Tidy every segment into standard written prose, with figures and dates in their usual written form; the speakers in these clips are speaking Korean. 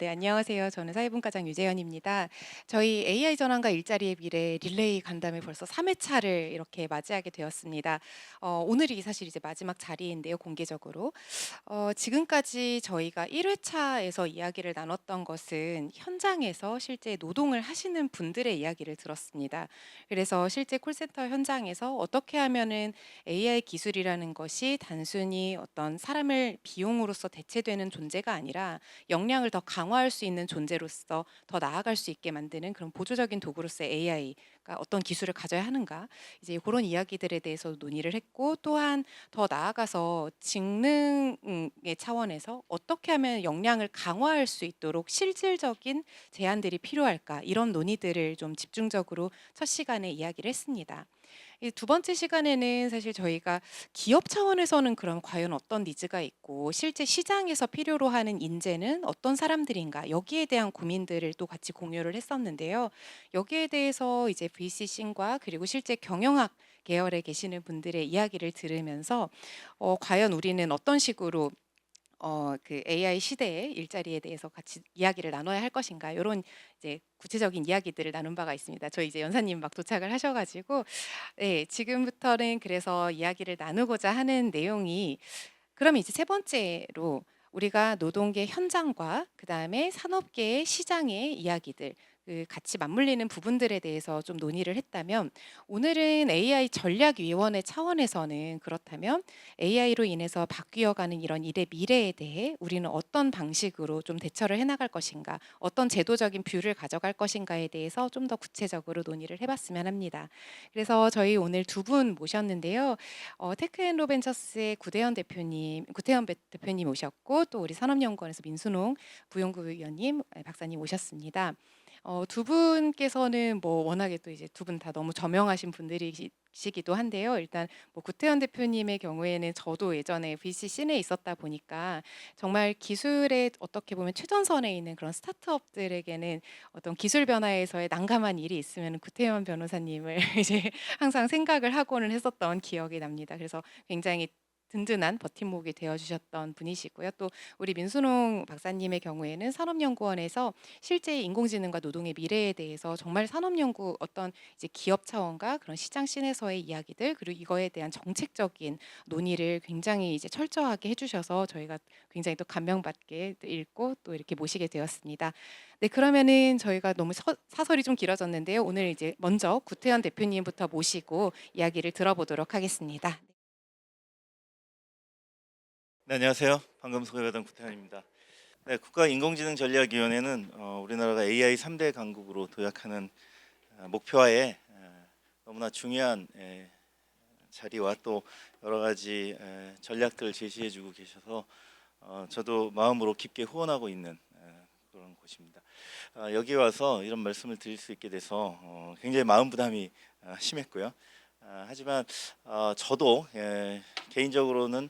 네, 안녕하세요. 저는 사회분과장 유재현입니다. 저희 AI 전환과 일자리의 미래 릴레이 간담회 벌써 3회차를 이렇게 맞이하게 되었습니다. 오늘이 사실 이제 마지막 자리인데요, 공개적으로. 지금까지 저희가 1회차에서 이야기를 나눴던 것은 현장에서 실제 노동을 하시는 분들의 이야기를 들었습니다. 그래서 실제 콜센터 현장에서 어떻게 하면은 AI 기술이라는 것이 단순히 어떤 사람을 비용으로서 대체되는 존재가 아니라 역량을 더 강화할 수 있는 존재로서 더 나아갈 수 있게 만드는 그런 보조적인 도구로서의 AI가 어떤 기술을 가져야 하는가, 이제 그런 이야기들에 대해서 논의를 했고, 또한 더 나아가서 직능의 차원에서 어떻게 하면 역량을 강화할 수 있도록 실질적인 제안들이 필요할까, 이런 논의들을 좀 집중적으로 첫 시간에 이야기를 했습니다. 이 두 번째 시간에는 사실 저희가 기업 차원에서는 그럼 과연 어떤 니즈가 있고 실제 시장에서 필요로 하는 인재는 어떤 사람들인가, 여기에 대한 고민들을 또 같이 공유를 했었는데요. 여기에 대해서 이제 VC신과 그리고 실제 경영학 계열에 계시는 분들의 이야기를 들으면서 과연 우리는 어떤 식으로 그 AI 시대의 일자리에 대해서 같이 이야기를 나눠야 할 것인가, 이런 이제 구체적인 이야기들을 나눈 바가 있습니다. 저희 이제 연사님 막 도착을 하셔 가지고, 네, 지금부터는 그래서 이야기를 나누고자 하는 내용이, 그럼 이제 세 번째로 우리가 노동계 현장과 그다음에 산업계의 시장의 이야기들, 그 같이 맞물리는 부분들에 대해서 좀 논의를 했다면, 오늘은 AI 전략위원회 차원에서는 그렇다면 AI로 인해서 바뀌어가는 이런 일의 미래에 대해 우리는 어떤 방식으로 좀 대처를 해나갈 것인가, 어떤 제도적인 뷰를 가져갈 것인가에 대해서 좀 더 구체적으로 논의를 해봤으면 합니다. 그래서 저희 오늘 두 분 모셨는데요. 테크앤로벤처스의 구태현 대표님 오셨고, 또 우리 산업연구원에서 민순홍 부용구 위원님, 박사님 오셨습니다. 두 분께서는 뭐 워낙에 또 이제 두 분 다 너무 저명하신 분들이시기도 한데요. 일단 뭐 구태현 대표님의 경우에는 저도 예전에 VC 씬에 있었다 보니까 정말 기술에 어떻게 보면 최전선에 있는 그런 스타트업들에게는 어떤 기술 변화에서의 난감한 일이 있으면 구태현 변호사님을 이제 항상 생각을 하고는 했었던 기억이 납니다. 그래서 굉장히 든든한 버팀목이 되어 주셨던 분이시고요. 또 우리 민순홍 박사님의 경우에는 산업연구원에서 실제 인공지능과 노동의 미래에 대해서 정말 산업연구, 어떤 이제 기업 차원과 그런 시장 씬에서의 이야기들, 그리고 이거에 대한 정책적인 논의를 굉장히 이제 철저하게 해주셔서 저희가 굉장히 또 감명받게 또 읽고 또 이렇게 모시게 되었습니다. 네, 그러면은 저희가 너무 사설이 좀 길어졌는데요. 오늘 이제 먼저 구태현 대표님부터 모시고 이야기를 들어보도록 하겠습니다. 네, 안녕하세요. 방금 소개받은 구태환입니다. 네, 국가인공지능전략위원회는 우리나라가 AI 3대 강국으로 도약하는 목표하에 너무나 중요한 자리와 또 여러 가지 전략들을 제시해주고 계셔서 저도 마음으로 깊게 후원하고 있는 그런 곳입니다. 여기 와서 이런 말씀을 드릴 수 있게 돼서 굉장히 마음 부담이 심했고요. 하지만 저도 개인적으로는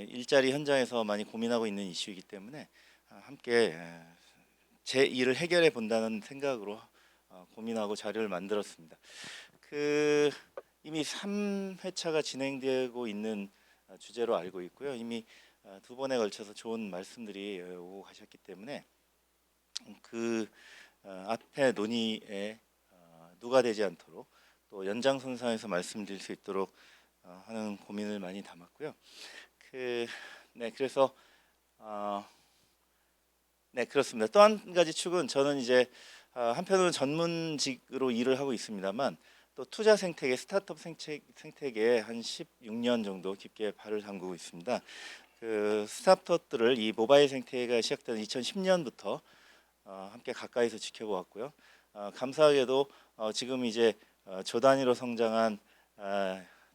일자리 현장에서 많이 고민하고 있는 이슈이기 때문에 함께 제 일을 해결해 본다는 생각으로 고민하고 자료를 만들었습니다. 그 이미 3회차가 진행되고 있는 주제로 알고 있고요. 이미 두 번에 걸쳐서 좋은 말씀들이 오고 가셨기 때문에 그 앞에 논의에 누가 되지 않도록 또 연장선상에서 말씀드릴 수 있도록 하는 고민을 많이 담았고요. 그, 네, 그래서 어, 네, 그렇습니다. 또 한 가지 축은 저는 이제 한편으로는 전문직으로 일을 하고 있습니다만 또 투자 생태계, 스타트업 생태계에 한 16년 정도 깊게 발을 담그고 있습니다. 그 스타트업들을 이 모바일 생태계가 시작된 2010년부터 함께 가까이서 지켜보았고요. 감사하게도 지금 이제 조 단위로 성장한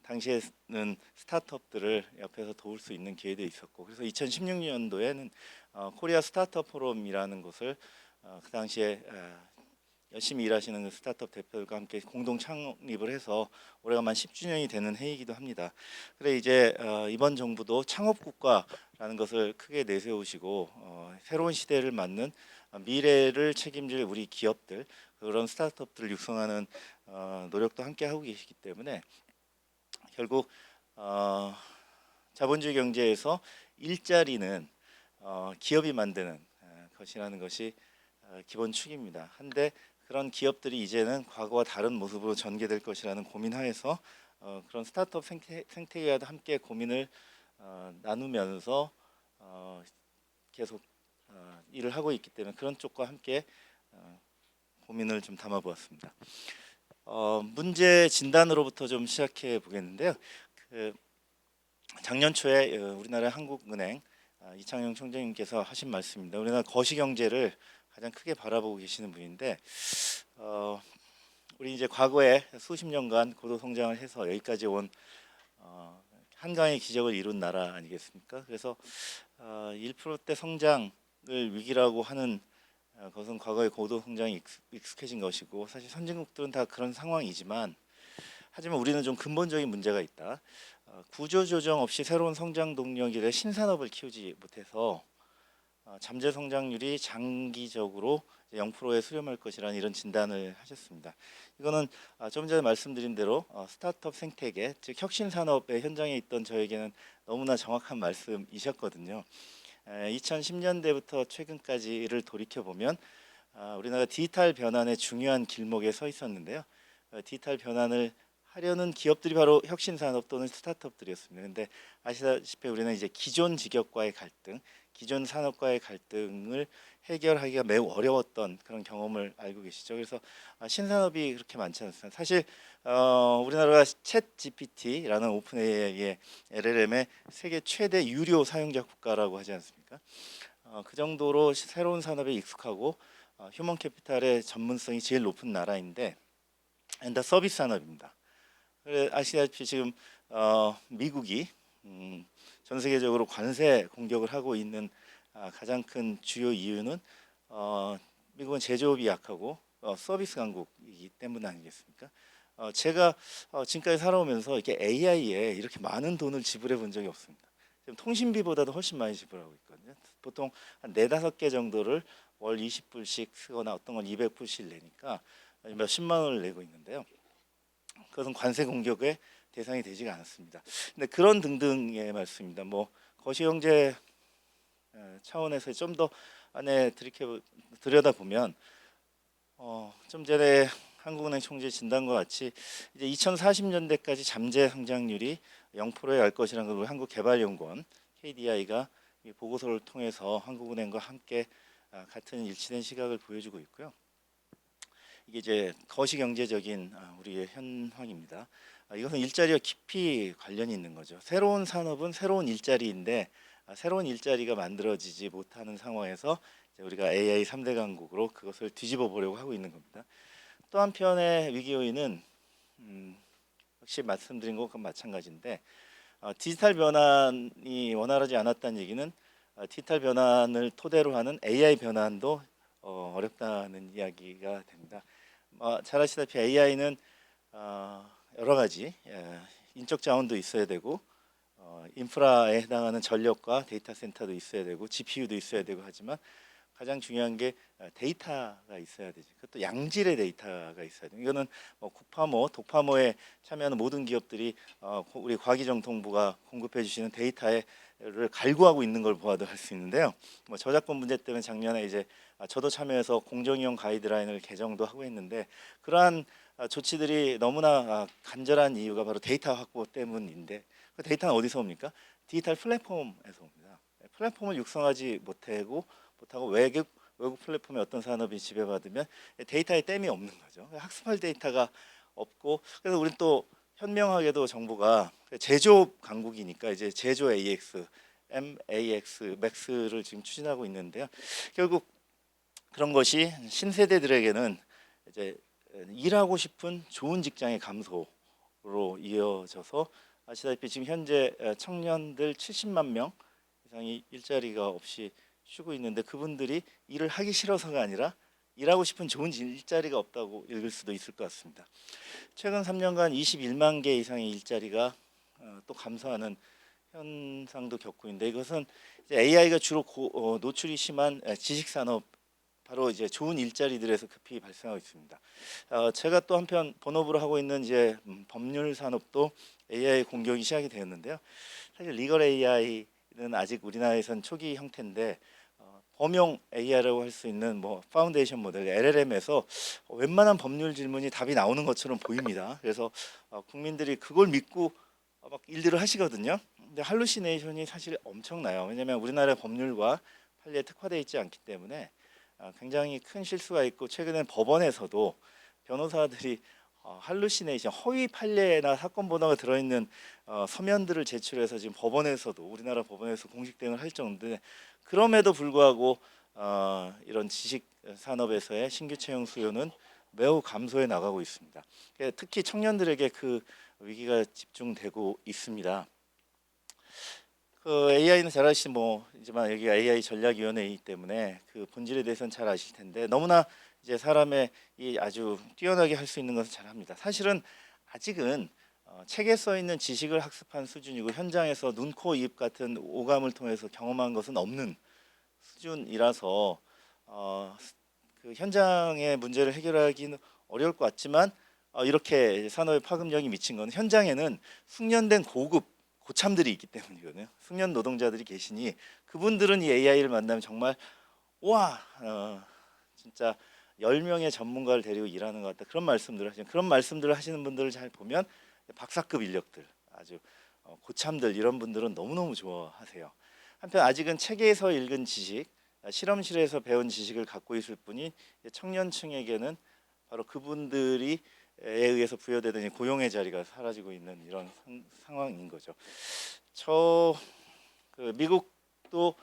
당시에는 스타트업들을 옆에서 도울 수 있는 기회도 있었고, 그래서 2016년도에는 코리아 스타트업 포럼이라는 곳을 그 당시에 열심히 일하시는 그 스타트업 대표들과 함께 공동 창립을 해서 올해가 만 10주년이 되는 해이기도 합니다. 그래 이제 이번 정부도 창업 국가라는 것을 크게 내세우시고 새로운 시대를 맞는 미래를 책임질 우리 기업들, 그런 스타트업들을 육성하는 노력도 함께 하고 계시기 때문에 결국 자본주의 경제에서 일자리는 기업이 만드는 것이라는 것이 기본 축입니다. 한데 그런 기업들이 이제는 과거와 다른 모습으로 전개될 것이라는 고민하에서 그런 스타트업 생태계와도 함께 고민을 나누면서 계속 일을 하고 있기 때문에 그런 쪽과 함께 고민을 좀 담아보았습니다. 문제 진단으로부터 좀 시작해 보겠는데요. 작년 초에 우리나라 한국은행 이창용 총재님께서 하신 말씀입니다. 우리나라 거시경제를 가장 크게 바라보고 계시는 분인데 우리 이제 과거에 수십 년간 고도 성장을 해서 여기까지 온 한강의 기적을 이룬 나라 아니겠습니까? 그래서 1%대 성장을 위기라고 하는 것은 과거의 고도 성장이 익숙해진 것이고 사실 선진국들은 다 그런 상황이지만 하지만 우리는 좀 근본적인 문제가 있다. 구조조정 없이 새로운 성장 동력이래 신산업을 키우지 못해서 잠재 성장률이 장기적으로 0%에 수렴할 것이라는 이런 진단을 하셨습니다. 이거는 좀 전에 말씀드린 대로 스타트업 생태계, 즉 혁신 산업의 현장에 있던 저에게는 너무나 정확한 말씀이셨거든요. 2010년대부터 최근까지를 돌이켜 보면 우리나라 디지털 변환의 중요한 길목에 서 있었는데요. 디지털 변환을 하려는 기업들이 바로 혁신 산업 또는 스타트업들이었습니다. 근데 아시다시피 우리는 이제 기존 직업과의 갈등, 기존 산업과의 갈등을 해결하기가 매우 어려웠던 그런 경험을 알고 계시죠. 그래서 신산업이 그렇게 많지 않습니다. 사실 우리나라가 챗 GPT라는 오픈 AI의 LLM의 세계 최대 유료 사용자 국가라고 하지 않습니까? 그 정도로 새로운 산업에 익숙하고 휴먼 캐피탈의 전문성이 제일 높은 나라인데 다 서비스 산업입니다. 아시다시피 지금 미국이 전 세계적으로 관세 공격을 하고 있는 가장 큰 주요 이유는 미국은 제조업이 약하고 서비스 강국이기 때문 아니겠습니까? 제가 지금까지 살아오면서 이렇게 AI에 이렇게 많은 돈을 지불해 본 적이 없습니다. 지금 통신비보다도 훨씬 많이 지불하고 있거든요. 보통 한 4-5개 정도를 월 20불씩 쓰거나 어떤 건 200불씩 내니까 몇십만 원을 내고 있는데요. 그것은 관세 공격의 대상이 되지가 않았습니다. 근데 그런 등등의 말씀입니다. 뭐 거시경제 차원에서 좀 더 안에 들여다 보면 좀 전에 한국은행 총재 진단과 같이 이제 2040년대까지 잠재 성장률이 0%에 갈 것이라는 걸 한국개발연구원 KDI가 보고서를 통해서 한국은행과 함께 같은 일치된 시각을 보여주고 있고요. 이게 이제 거시경제적인 우리의 현황입니다. 이것은 일자리와 깊이 관련이 있는 거죠. 새로운 산업은 새로운 일자리인데 새로운 일자리가 만들어지지 못하는 상황에서 우리가 AI 3대 강국으로 그것을 뒤집어 보려고 하고 있는 겁니다. 또 한편의 위기 요인은 역시 말씀드린 것과 마찬가지인데 디지털 변환이 원활하지 않았다는 얘기는 디지털 변환을 토대로 하는 AI 변환도 어렵다는 이야기가 됩니다. 잘 아시다시피 AI는 여러 가지 인적 자원도 있어야 되고 인프라에 해당하는 전력과 데이터 센터도 있어야 되고 GPU도 있어야 되고 하지만 가장 중요한 게 데이터가 있어야 되죠. 그것도 양질의 데이터가 있어야 돼요. 이거는 국파모, 독파모에 참여하는 모든 기업들이 우리 과기정통부가 공급해 주시는 데이터를 갈구하고 있는 걸 보아도 할 수 있는데요. 저작권 문제 때문에 작년에 이제 저도 참여해서 공정위원 가이드라인을 개정도 하고 했는데 그러한 조치들이 너무나 간절한 이유가 바로 데이터 확보 때문인데 그 데이터는 어디서 옵니까? 디지털 플랫폼에서 옵니다. 플랫폼을 육성하지 못하고 외국 플랫폼의 어떤 산업이 지배받으면 데이터에 댐이 없는 거죠. 학습할 데이터가 없고 그래서 우리는 또 현명하게도 정부가 제조업 강국이니까 이제 제조 AX, MAX, 맥스를 지금 추진하고 있는데요. 결국 그런 것이 신세대들에게는 이제 일하고 싶은 좋은 직장의 감소로 이어져서 아시다시피 지금 현재 청년들 70만 명 이상이 일자리가 없이 쉬고 있는데 그분들이 일을 하기 싫어서가 아니라 일하고 싶은 좋은 일자리가 없다고 읽을 수도 있을 것 같습니다. 최근 3년간 21만 개 이상의 일자리가 또 감소하는 현상도 겪고 있는데 이것은 AI가 주로 노출이 심한 지식 산업 바로 이제 좋은 일자리들에서 급히 발생하고 있습니다. 제가 또 한편 본업으로 하고 있는 이제 법률 산업도 AI 공격이 시작이 되었는데요. 사실 리걸 AI는 아직 우리나라에선 초기 형태인데 범용 AI라고 할 수 있는 뭐 파운데이션 모델 LLM에서 웬만한 법률 질문이 답이 나오는 것처럼 보입니다. 그래서 국민들이 그걸 믿고 막 일들을 하시거든요. 근데 할루시네이션이 사실 엄청나요. 왜냐하면 우리나라의 법률과 판례에 특화되어 있지 않기 때문에 굉장히 큰 실수가 있고, 최근에 법원에서도 변호사들이 할루시네이션, 허위 판례나 사건 번호가 들어있는 서면들을 제출해서 지금 법원에서도, 우리나라 법원에서 공식 대응을 할 정도인데, 그럼에도 불구하고 이런 지식 산업에서의 신규 채용 수요는 매우 감소해 나가고 있습니다. 특히 청년들에게 그 위기가 집중되고 있습니다. 그 AI는 잘 아시지 이제만 여기가 AI 전략위원회이기 때문에 그 본질에 대해서는 잘 아실 텐데, 너무나 이제 사람의 이 아주 뛰어나게 할 수 있는 것을 잘 합니다. 사실은 아직은 책에 써 있는 지식을 학습한 수준이고, 현장에서 눈, 코, 입 같은 오감을 통해서 경험한 것은 없는 수준이라서 그 현장의 문제를 해결하기는 어려울 것 같지만, 이렇게 산업에 파급력이 미친 건 현장에는 숙련된 고참들이 있기 때문이거든요. 숙련 노동자들이 계시니 그분들은 이 AI를 만나면 정말 와, 진짜 10명의 전문가를 데리고 일하는 것 같다, 그런 말씀들을 하시는, 그런 말씀들을 하시는 분들을 잘 보면 박사급 인력들, 아주 고참들, 이런 분들은 너무너무 좋아하세요. 한편 아직은 책에서 읽은 지식, 실험실에서 배운 지식을 갖고 있을 뿐인 청년층에게는 바로 그분들이 에 의해서 부여되던 이 고용의 자리가 사라지고 있는 이런 상황인 거죠. 그 미국도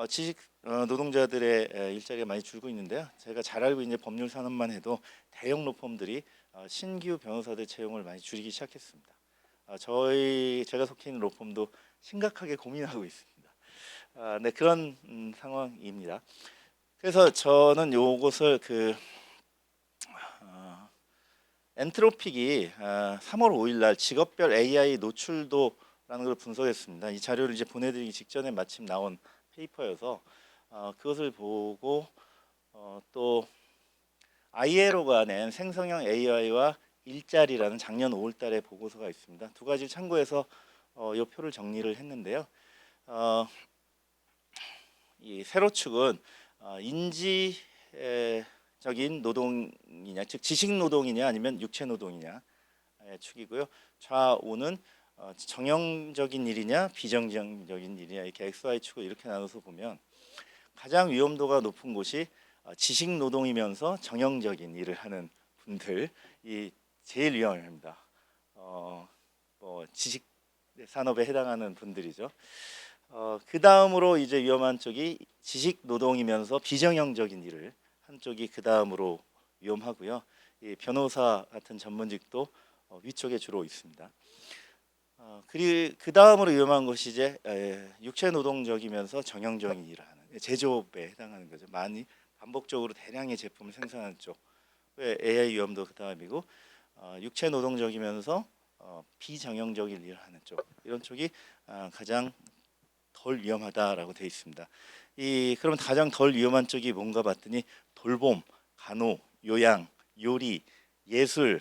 지식 노동자들의 일자리가 많이 줄고 있는데요. 제가 잘 알고 있는 법률 산업만 해도 대형 로펌들이 신규 변호사들 채용을 많이 줄이기 시작했습니다. 제가 속해 있는 로펌도 심각하게 고민하고 있습니다. 네, 그런 상황입니다. 그래서 저는 요것을 엔트로픽이 3월 5일 날 직업별 AI 노출도라는 걸 분석했습니다. 이 자료를 이제 보내드리기 직전에 마침 나온 페이퍼여서 그것을 보고 또 ILO가 낸 생성형 AI와 일자리라는 작년 5월달에 보고서가 있습니다. 두 가지를 참고해서 이 표를 정리를 했는데요. 이 세로축은 인지적인 노동이냐, 즉 지식 노동이냐 아니면 육체 노동이냐 축이고요. 좌우는 정형적인 일이냐 비정형적인 일이냐, 이렇게 XY 축을 이렇게 나눠서 보면 가장 위험도가 높은 곳이 지식 노동이면서 정형적인 일을 하는 분들이 제일 위험합니다. 지식 산업에 해당하는 분들이죠. 그 다음으로 이제 위험한 쪽이 지식 노동이면서 비정형적인 일을 한 쪽이 그 다음으로 위험하고요. 이 변호사 같은 전문직도 위쪽에 주로 있습니다. 그리고 그 다음으로 위험한 것이 이제 육체 노동적이면서 정형적인 일을 하는 제조업에 해당하는 거죠. 많이 반복적으로 대량의 제품을 생산하는 쪽, AI 위험도 그 다음이고, 육체 노동적이면서 비정형적인 일을 하는 쪽, 이런 쪽이 가장 덜 위험하다라고 되어 있습니다. 그러면 가장 덜 위험한 쪽이 뭔가 봤더니 돌봄, 간호, 요양, 요리, 예술,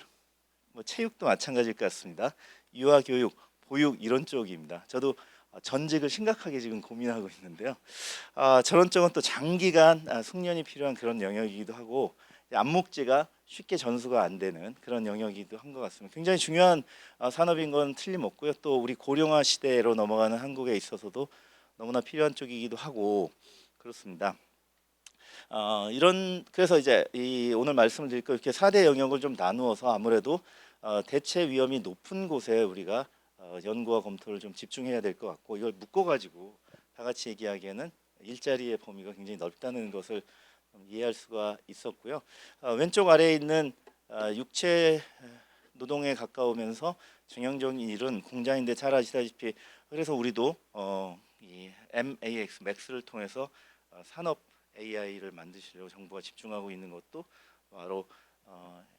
체육도 마찬가지일 것 같습니다. 유아교육, 보육, 이런 쪽입니다. 저도 전직을 심각하게 지금 고민하고 있는데요. 저런 쪽은 또 장기간 숙련이 필요한 그런 영역이기도 하고, 안목지가 쉽게 전수가 안 되는 그런 영역이기도 한 것 같습니다. 굉장히 중요한 산업인 건 틀림없고요. 또 우리 고령화 시대로 넘어가는 한국에 있어서도 너무나 필요한 쪽이기도 하고 그렇습니다. 그래서 이제 오늘 말씀을 드릴 거, 이렇게 4대 영역을 좀 나누어서 아무래도 대체 위험이 높은 곳에 우리가 연구와 검토를 좀 집중해야 될 것 같고, 이걸 묶어가지고 다 같이 얘기하기에는 일자리의 범위가 굉장히 넓다는 것을 이해할 수가 있었고요. 왼쪽 아래에 있는 육체 노동에 가까우면서 정형적인 일은 공장인데 잘 아시다시피, 그래서 우리도 이 MAX 맥스를 통해서 산업 AI를 만드시려고 정부가 집중하고 있는 것도 바로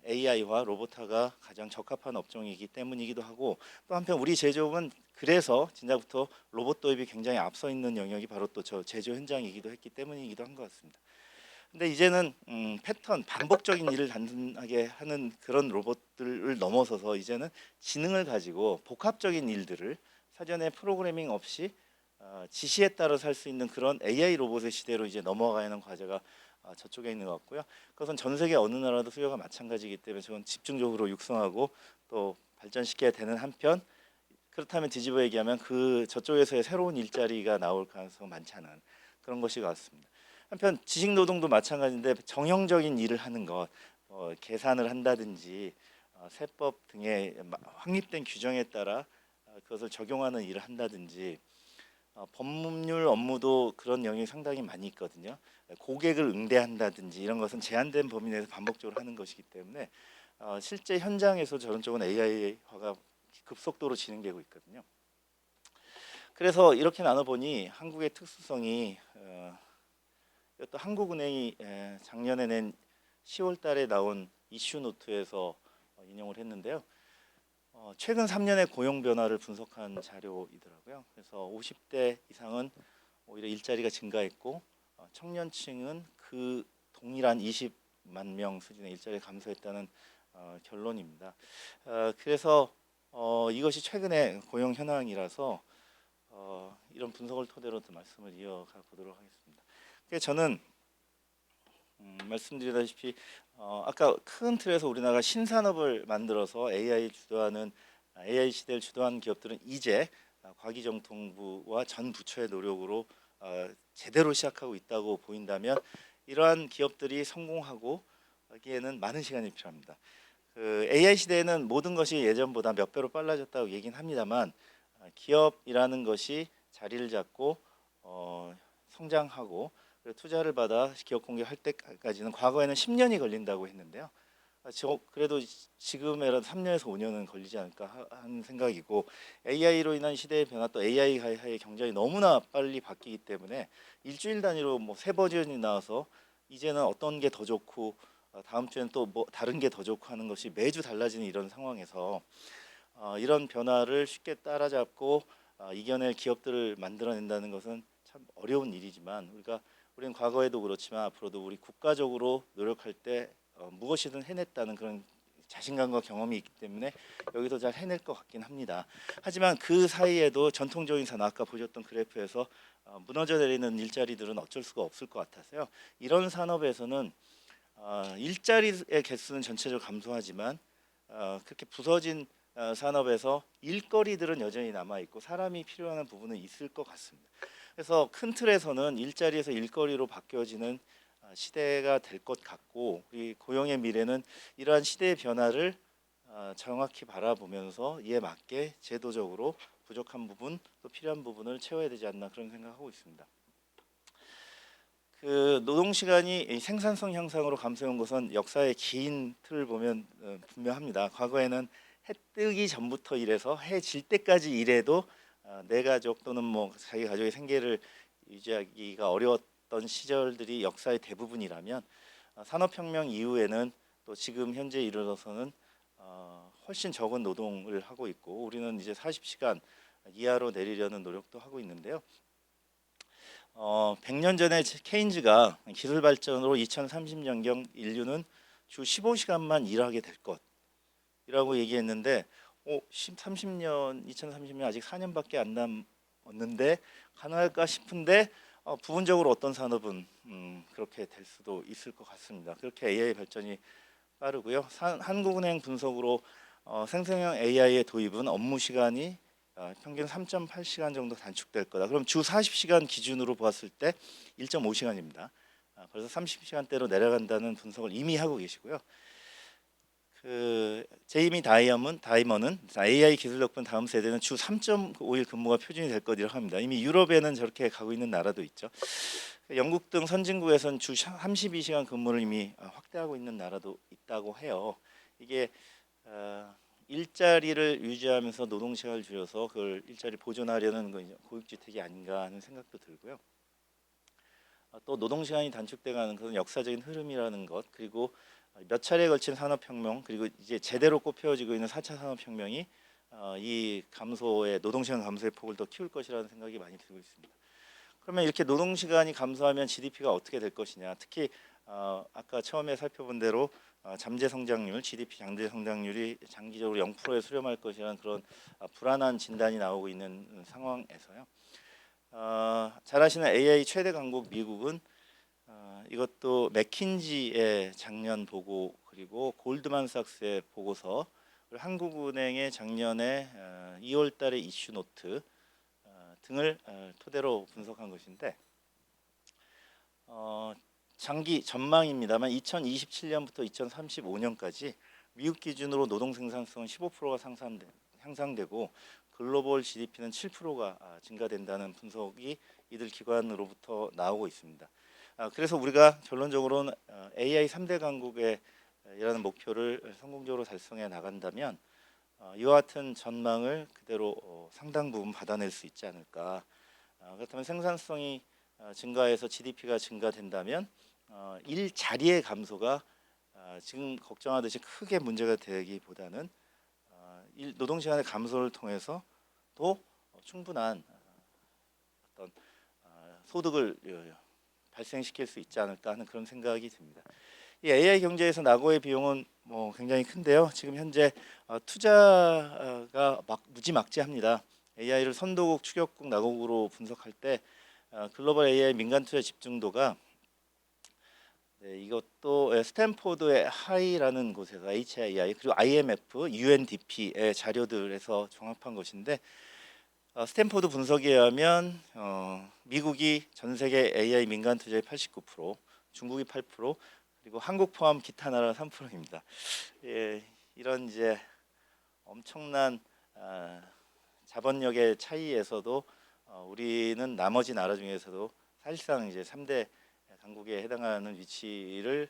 AI와 로봇화가 가장 적합한 업종이기 때문이기도 하고, 또 한편 우리 제조업은 그래서 진작부터 로봇 도입이 굉장히 앞서 있는 영역이 바로 또 저 제조 현장이기도 했기 때문이기도 한 것 같습니다. 근데 이제는 패턴, 반복적인 일을 단순하게 하는 그런 로봇들을 넘어서서 이제는 지능을 가지고 복합적인 일들을 사전에 프로그래밍 없이 지시에 따라 살 수 있는 그런 AI 로봇의 시대로 이제 넘어가는 과제가 저쪽에 있는 것 같고요. 그것은 전 세계 어느 나라도 수요가 마찬가지이기 때문에 저건 집중적으로 육성하고 또 발전시켜야 되는 한편, 그렇다면 뒤집어 얘기하면 그 저쪽에서의 새로운 일자리가 나올 가능성이 많지 않은 그런 것이 같습니다. 한편 지식 노동도 마찬가지인데 정형적인 일을 하는 것, 계산을 한다든지 세법 등의 확립된 규정에 따라 그것을 적용하는 일을 한다든지, 법률 업무도 그런 영역이 상당히 많이 있거든요. 고객을 응대한다든지 이런 것은 제한된 범위 내에서 반복적으로 하는 것이기 때문에 실제 현장에서 저런 쪽은 AI화가 급속도로 진행되고 있거든요. 그래서 이렇게 나눠보니 한국의 특수성이, 또 한국은행이 작년에 낸 10월 달에 나온 이슈 노트에서 인용을 했는데요. 최근 3년의 고용 변화를 분석한 자료이더라고요. 그래서 50대 이상은 오히려 일자리가 증가했고, 청년층은 그 동일한 20만 명 수준의 일자리가 감소했다는 결론입니다. 그래서 이것이 최근의 고용 현황이라서 이런 분석을 토대로 또 말씀을 이어가 보도록 하겠습니다. 그래서 저는 말씀드리다시피 아까 큰 틀에서 우리나라가 신산업을 만들어서 AI 시대를 주도하는 기업들은 이제 과기정통부와 전 부처의 노력으로 제대로 시작하고 있다고 보인다면, 이러한 기업들이 성공하고 하기에는 많은 시간이 필요합니다. 그 AI 시대에는 모든 것이 예전보다 몇 배로 빨라졌다고 얘기는 합니다만, 기업이라는 것이 자리를 잡고 성장하고 그리고 투자를 받아 기업 공개할 때까지는 과거에는 10년이 걸린다고 했는데요. 그래도 지금에라도 3년에서 5년은 걸리지 않을까 하는 생각이고, AI로 인한 시대의 변화, 또 AI의 경쟁이 너무나 빨리 바뀌기 때문에 일주일 단위로 뭐 새 버전이 나와서 이제는 어떤 게 더 좋고 다음 주에는 또 뭐 다른 게 더 좋고 하는 것이 매주 달라지는 이런 상황에서 이런 변화를 쉽게 따라잡고 이겨낼 기업들을 만들어낸다는 것은 참 어려운 일이지만, 우리는 과거에도 그렇지만 앞으로도 우리 국가적으로 노력할 때 무엇이든 해냈다는 그런 자신감과 경험이 있기 때문에 여기서 잘 해낼 것 같긴 합니다. 하지만 그 사이에도 전통적인 산업, 아까 보셨던 그래프에서 무너져 내리는 일자리들은 어쩔 수가 없을 것 같아서요. 이런 산업에서는 일자리의 개수는 전체적으로 감소하지만 그렇게 부서진 산업에서 일거리들은 여전히 남아 있고 사람이 필요한 부분은 있을 것 같습니다. 그래서 큰 틀에서는 일자리에서 일거리로 바뀌어지는 시대가 될 것 같고, 우리 고용의 미래는 이러한 시대의 변화를 정확히 바라보면서 이에 맞게 제도적으로 부족한 부분 또 필요한 부분을 채워야 되지 않나 그런 생각하고 있습니다. 그 노동 시간이 생산성 향상으로 감소한 것은 역사의 긴 틀을 보면 분명합니다. 과거에는 해 뜨기 전부터 일해서 해 질 때까지 일해도 내 가족 또는 뭐 자기 가족의 생계를 유지하기가 어려웠던 시절들이 역사의 대부분이라면, 산업혁명 이후에는 또 지금 현재 이르러서는 훨씬 적은 노동을 하고 있고, 우리는 이제 40시간 이하로 내리려는 노력도 하고 있는데요. 100년 전에 케인즈가 기술 발전으로 2030년경 인류는 주 15시간만 일하게 될 것이라고 얘기했는데, 2030년 아직 4년밖에 안 남았는데 가능할까 싶은데, 부분적으로 어떤 산업은 그렇게 될 수도 있을 것 같습니다. 그렇게 AI 발전이 빠르고요. 한국은행 분석으로 생성형 AI의 도입은 업무 시간이 평균 3.8시간 정도 단축될 거다. 그럼 주 40시간 기준으로 보았을 때 1.5시간입니다. 벌써 30시간대로 내려간다는 분석을 이미 하고 계시고요. 그 제이미 다이먼은 AI 기술 덕분 다음 세대는 주 3.5일 근무가 표준이 될 것이라고 합니다. 이미 유럽에는 저렇게 가고 있는 나라도 있죠. 영국 등 선진국에서는 주 32시간 근무를 이미 확대하고 있는 나라도 있다고 해요. 이게 일자리를 유지하면서 노동 시간을 줄여서 그걸 일자리 보존하려는 고육지책이 아닌가 하는 생각도 들고요. 또 노동 시간이 단축돼가는 그런 역사적인 흐름이라는 것, 그리고 몇 차례에 걸친 산업혁명, 그리고 이제 제대로 꽃피워지고 있는 4차 산업혁명이 이 노동 시간 감소의 폭을 더 키울 것이라는 생각이 많이 들고 있습니다. 그러면 이렇게 노동 시간이 감소하면 GDP가 어떻게 될 것이냐? 특히 아까 처음에 살펴본 대로 잠재 성장률, GDP 잠재 성장률이 장기적으로 0%에 수렴할 것이라는 그런 불안한 진단이 나오고 있는 상황에서요. 잘 아시는 AI 최대 강국 미국은 이것도 맥킨지의 작년 보고 그리고 골드만삭스의 보고서 그리고 한국은행의 작년에 2월 달에 이슈 노트 등을 토대로 분석한 것인데 장기 전망입니다만 2027년부터 2035년까지 미국 기준으로 노동 생산성은 15%가 향상되고 글로벌 GDP는 7%가 증가된다는 분석이 이들 기관으로부터 나오고 있습니다. 그래서 우리가 결론적으로는 AI 3대 강국의 이라는 목표를 성공적으로 달성해 나간다면 이와 같은 전망을 그대로 상당 부분 받아낼 수 있지 않을까. 그렇다면 생산성이 증가해서 GDP가 증가된다면 일자리의 감소가 지금 걱정하듯이 크게 문제가 되기보다는 노동시간의 감소를 통해서 또 충분한 어떤 소득을 발생시킬 수 있지 않을까 하는 그런 생각이 듭니다. 이 AI 경제에서 낙오의 비용은 굉장히 큰데요. 지금 현재 투자가 무지막지합니다. AI를 선도국, 추격국, 낙오국으로 분석할 때 글로벌 AI 민간 투자 집중도가 이것도 스탠포드의 하이라는 곳에서 HII 그리고 IMF, UNDP의 자료들에서 종합한 것인데 스탠포드 분석에 의하면 미국이 전 세계 AI 민간 투자의 89%, 중국이 8%, 그리고 한국 포함 기타 나라 3%입니다. 이런 이제 엄청난 자본력의 차이에서도 우리는 나머지 나라 중에서도 사실상 이제 3대 강국에 해당하는 위치를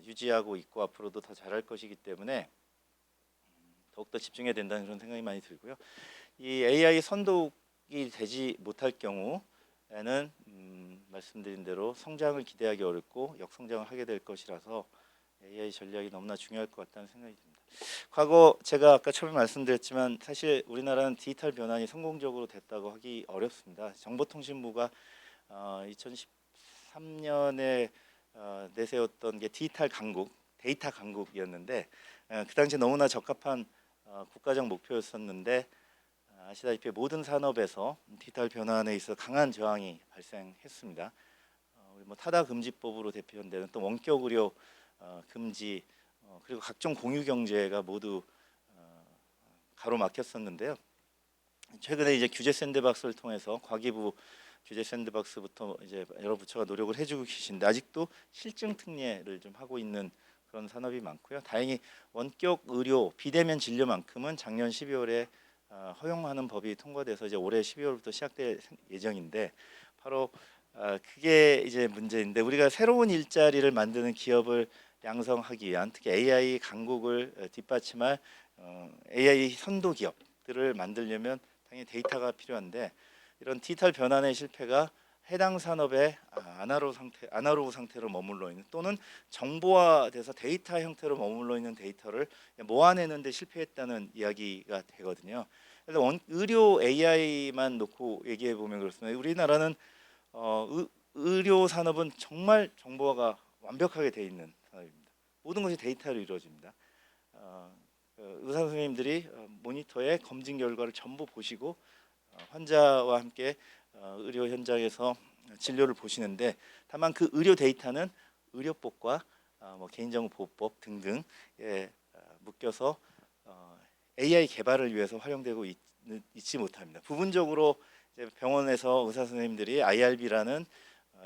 유지하고 있고 앞으로도 더 잘할 것이기 때문에 더욱더 집중해야 된다는 그런 생각이 많이 들고요. 이 AI 선도국이 되지 못할 경우에는 말씀드린 대로 성장을 기대하기 어렵고 역성장을 하게 될 것이라서 AI 전략이 너무나 중요할 것 같다는 생각이 듭니다. 과거 제가 아까 처음에 말씀드렸지만 사실 우리나라는 디지털 변환이 성공적으로 됐다고 하기 어렵습니다. 정보통신부가 2013년에 내세웠던 게 디지털 강국, 데이터 강국이었는데 그 당시 너무나 적합한 국가적 목표였었는데 아시다시피 모든 산업에서 디지털 변환에 있어 강한 저항이 발생했습니다. 우리 타다 금지법으로 대표되는 또 원격 의료 금지 그리고 각종 공유 경제가 모두 가로막혔었는데요. 최근에 이제 규제 샌드박스를 통해서 과기부 규제 샌드박스부터 이제 여러 부처가 노력을 해주고 계신데 아직도 실증 특례를 좀 하고 있는 그런 산업이 많고요. 다행히 원격 의료 비대면 진료만큼은 작년 12월에 허용하는 법이 통과돼서 이제 올해 12월부터 시작될 예정인데 바로 그게 이제 문제인데 우리가 새로운 일자리를 만드는 기업을 양성하기 위한 특히 AI 강국을 뒷받침할 AI 선도 기업들을 만들려면 당연히 데이터가 필요한데 이런 디지털 변환의 실패가 해당 산업의 아날로그 상태로 머물러 있는 또는 정보화돼서 데이터 형태로 머물러 있는 데이터를 모아내는데 실패했다는 이야기가 되거든요. 그래서 의료 AI만 놓고 얘기해 보면 그렇습니다. 우리나라는 의료 산업은 정말 정보화가 완벽하게 돼 있는 산업입니다. 모든 것이 데이터로 이루어집니다. 의사 선생님들이 모니터에 검진 결과를 전부 보시고 환자와 함께 의료 현장에서 진료를 보시는데 다만 그 의료 데이터는 의료법과 개인정보보호법 등등에 묶여서 AI 개발을 위해서 활용되고 있지 못합니다. 부분적으로 이제 병원에서 의사 선생님들이 IRB라는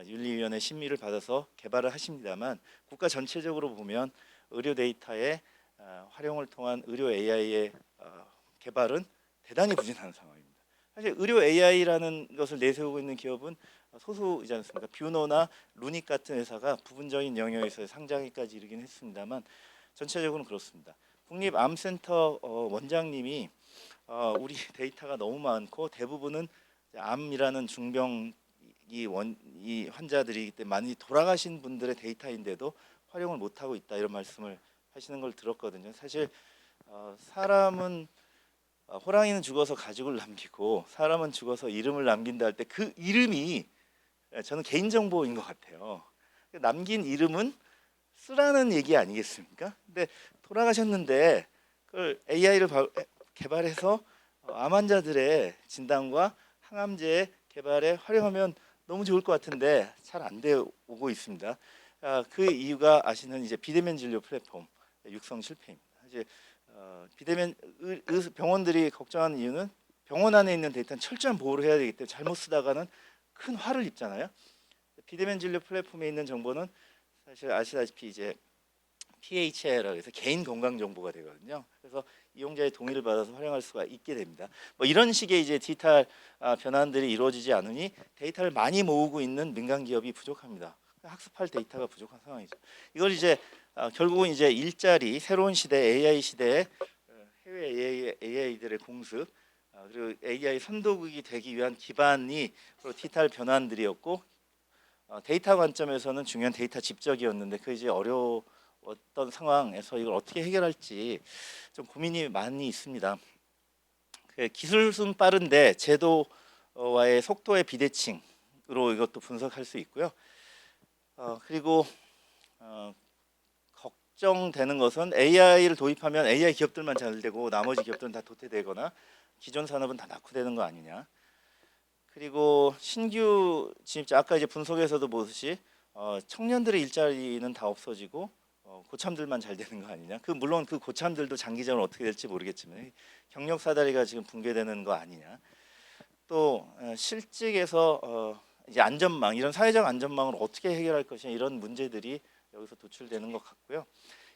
윤리위원회 심의를 받아서 개발을 하십니다만 국가 전체적으로 보면 의료 데이터의 활용을 통한 의료 AI의 개발은 대단히 부진한 상황입니다. 사실 의료 AI라는 것을 내세우고 있는 기업은 소수이지 않습니까? 뷰노나 루닉 같은 회사가 부분적인 영역에서 상장에까지 이르긴 했습니다만 전체적으로는 그렇습니다. 국립암센터 원장님이 우리 데이터가 너무 많고 대부분은 암이라는 중병 이 환자들이 많이 돌아가신 분들의 데이터인데도 활용을 못하고 있다 이런 말씀을 하시는 걸 들었거든요. 사실 사람은 호랑이는 죽어서 가죽을 남기고 사람은 죽어서 이름을 남긴다 할 때 그 이름이 저는 개인정보인 것 같아요. 남긴 이름은 쓰라는 얘기 아니겠습니까? 근데 돌아가셨는데 그걸 AI를 개발해서 암 환자들의 진단과 항암제의 개발에 활용하면 너무 좋을 것 같은데 잘 안 되고 있습니다. 그 이유가 아시는 이제 비대면 진료 플랫폼 육성 실패입니다. 이제 비대면 병원들이 걱정하는 이유는 병원 안에 있는 데이터는 철저한 보호를 해야 되기 때문에 잘못 쓰다가는 큰 화를 입잖아요. 비대면 진료 플랫폼에 있는 정보는 사실 아시다시피 이제 PHI라고 해서 개인 건강 정보가 되거든요. 그래서 이용자의 동의를 받아서 활용할 수가 있게 됩니다. 뭐 이런 식의 이제 디지털 변환들이 이루어지지 않으니 데이터를 많이 모으고 있는 민간 기업이 부족합니다. 학습할 데이터가 부족한 상황이죠. 이걸 이제 결국은 이제 일자리 새로운 시대 AI 시대에 해외 AI들의 공습 그리고 AI 선도국이 되기 위한 기반이 바로 디지털 변환들이었고 데이터 관점에서는 중요한 데이터 집적이었는데 그 이제 어떤 상황에서 이걸 어떻게 해결할지 좀 고민이 많이 있습니다. 기술은 빠른데 제도와의 속도의 비대칭으로 이것도 분석할 수 있고요. 그리고 걱정되는 것은 AI를 도입하면 AI 기업들만 잘 되고 나머지 기업들은 다 도태되거나 기존 산업은 다 낙후되는 거 아니냐. 그리고 신규 진입자 아까 이제 분석에서도 보듯이 청년들의 일자리는 다 없어지고 고참들만 잘 되는 거 아니냐. 물론 그 고참들도 장기적으로 어떻게 될지 모르겠지만 경력 사다리가 지금 붕괴되는 거 아니냐. 또 실직에서 이제 안전망 이런 사회적 안전망을 어떻게 해결할 것이냐 이런 문제들이 여기서 도출되는 것 같고요.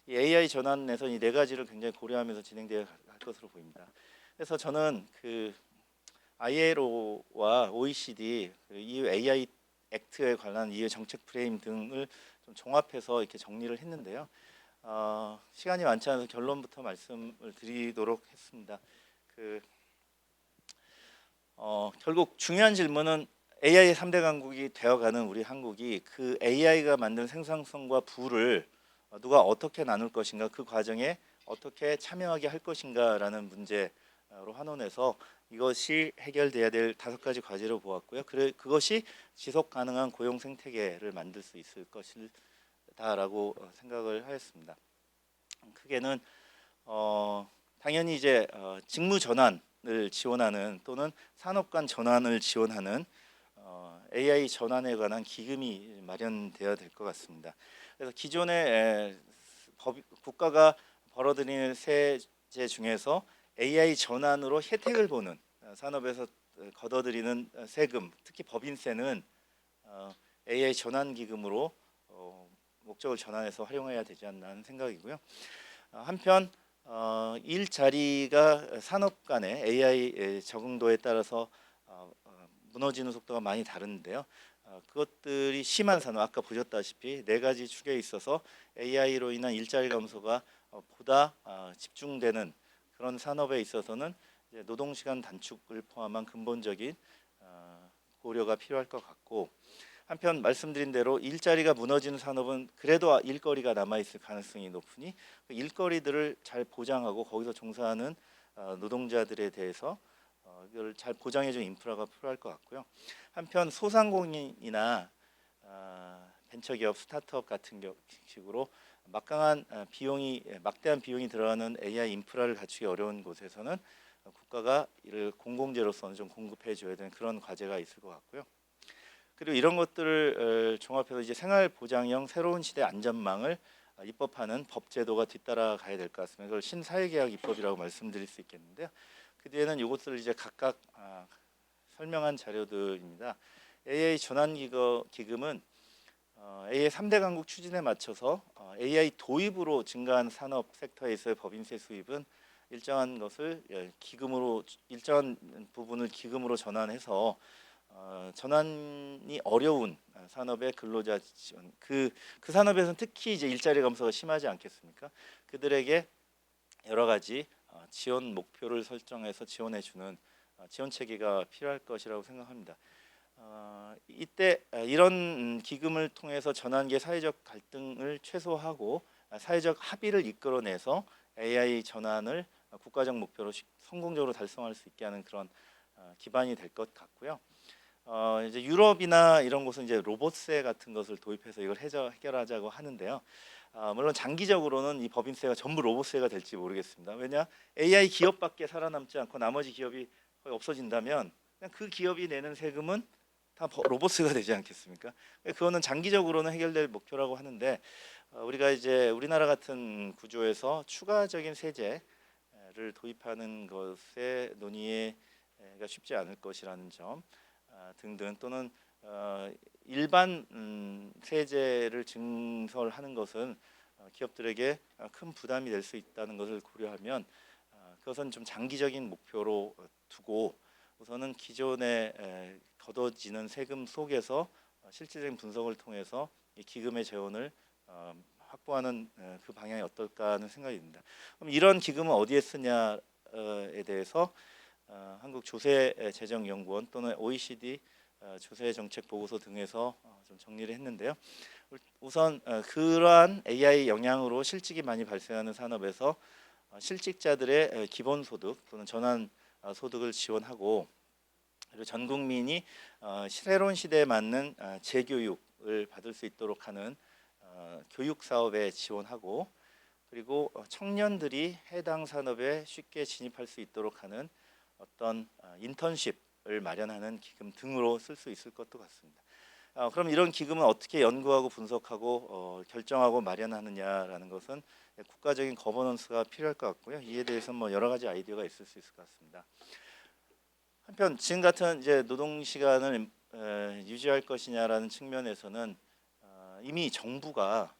이 AI 전환에서 이 네 가지를 굉장히 고려하면서 진행되어 갈 것으로 보입니다. 그래서 저는 그 ILO와 OECD EU AI 액트에 관한 EU 정책 프레임 등을 좀 종합해서 이렇게 정리를 했는데요. 시간이 많지 않아서 결론부터 말씀을 드리도록 했습니다. 결국 중요한 질문은 AI의 3대 강국이 되어가는 우리 한국이 그 AI가 만든 생산성과 부를 누가 어떻게 나눌 것인가 그 과정에 어떻게 참여하게 할 것인가라는 문제로 환원해서 이것이 해결돼야 될 5가지 과제로 보았고요. 그것이 지속 가능한 고용 생태계를 만들 수 있을 것이다라고 생각을 하였습니다. 크게는 당연히 이제 직무 전환을 지원하는 또는 산업 간 전환을 지원하는 AI 전환에 관한 기금이 마련되어야 될 것 같습니다. 그래서 기존의 국가가 벌어들이는 세제 중에서 AI 전환으로 혜택을 보는 산업에서 걷어들이는 세금, 특히 법인세는 AI 전환 기금으로 목적을 전환해서 활용해야 되지 않나 하는 생각이고요. 한편 일자리가 산업 간의 AI 적응도에 따라서 무너지는 속도가 많이 다른데요. 그것들이 심한 산업 아까 보셨다시피 4가지 축에 있어서 AI로 인한 일자리 감소가 보다 집중되는 그런 산업에 있어서는 이제 노동시간 단축을 포함한 근본적인 고려가 필요할 것 같고 한편 말씀드린 대로 일자리가 무너지는 산업은 그래도 일거리가 남아있을 가능성이 높으니 그 일거리들을 잘 보장하고 거기서 종사하는 노동자들에 대해서 이걸 잘 보장해주는 인프라가 필요할 것 같고요. 한편 소상공인이나 벤처기업, 스타트업 같은 식으로 막대한 비용이 들어가는 AI 인프라를 갖추기 어려운 곳에서는 국가가 이를 공공재로서 좀 공급해줘야 되는 그런 과제가 있을 것 같고요. 그리고 이런 것들을 종합해서 이제 생활보장형 새로운 시대 안전망을 입법하는 법제도가 뒤따라 가야 될 것 같습니다. 그걸 신사회계약 입법이라고 말씀드릴 수 있겠는데요. 그 뒤에는 이것들을 이제 각각 설명한 자료들입니다. AI 전환 기금은 AI 3대 강국 추진에 맞춰서 AI 도입으로 증가한 산업 섹터에서의 법인세 수입은 일정한 부분을 기금으로 전환해서 전환이 어려운 산업의 근로자 지원 그 산업에서는 특히 이제 일자리 감소가 심하지 않겠습니까? 그들에게 여러 가지 지원 목표를 설정해서 지원해주는 지원 체계가 필요할 것이라고 생각합니다. 이때 이런 기금을 통해서 전환기의 사회적 갈등을 최소화하고 사회적 합의를 이끌어내서 AI 전환을 국가적 목표로 성공적으로 달성할 수 있게 하는 그런 기반이 될 것 같고요. 이제 유럽이나 이런 곳은 이제 로봇세 같은 것을 도입해서 이걸 해결하자고 하는데요. 물론 장기적으로는 이 법인세가 전부 로봇세가 될지 모르겠습니다. 왜냐 AI 기업밖에 살아남지 않고 나머지 기업이 거의 없어진다면 그냥 그 기업이 내는 세금은 다 로보스가 되지 않겠습니까? 그거는 장기적으로는 해결될 목표라고 하는데 우리가 이제 우리나라 같은 구조에서 추가적인 세제를 도입하는 것에 논의가 쉽지 않을 것이라는 점 등등 또는 일반 세제를 증설하는 것은 기업들에게 큰 부담이 될 수 있다는 것을 고려하면 그것은 좀 장기적인 목표로 두고 우선은 기존에 걷어지는 세금 속에서 실질적인 분석을 통해서 이 기금의 재원을 확보하는 그 방향이 어떨까 하는 생각이 듭니다. 그럼 이런 기금은 어디에 쓰냐에 대해서 한국조세재정연구원 또는 OECD 조세정책 보고서 등에서 좀 정리를 했는데요. 우선 그러한 AI 영향으로 실직이 많이 발생하는 산업에서 실직자들의 기본소득 또는 전환 소득을 지원하고 그리고 전 국민이 새로운 시대에 맞는 재교육을 받을 수 있도록 하는 교육 사업에 지원하고 그리고 청년들이 해당 산업에 쉽게 진입할 수 있도록 하는 어떤 인턴십을 마련하는 기금 등으로 쓸 수 있을 것도 같습니다. 그럼 이런 기금은 어떻게 연구하고 분석하고 결정하고 마련하느냐라는 것은 국가적인 거버넌스가 필요할 것 같고요. 이에 대해서 뭐 여러 가지 아이디어가 있을 수 있을 것 같습니다. 한편 지금 같은 이제 노동 시간을 유지할 것이냐라는 측면에서는 이미 정부가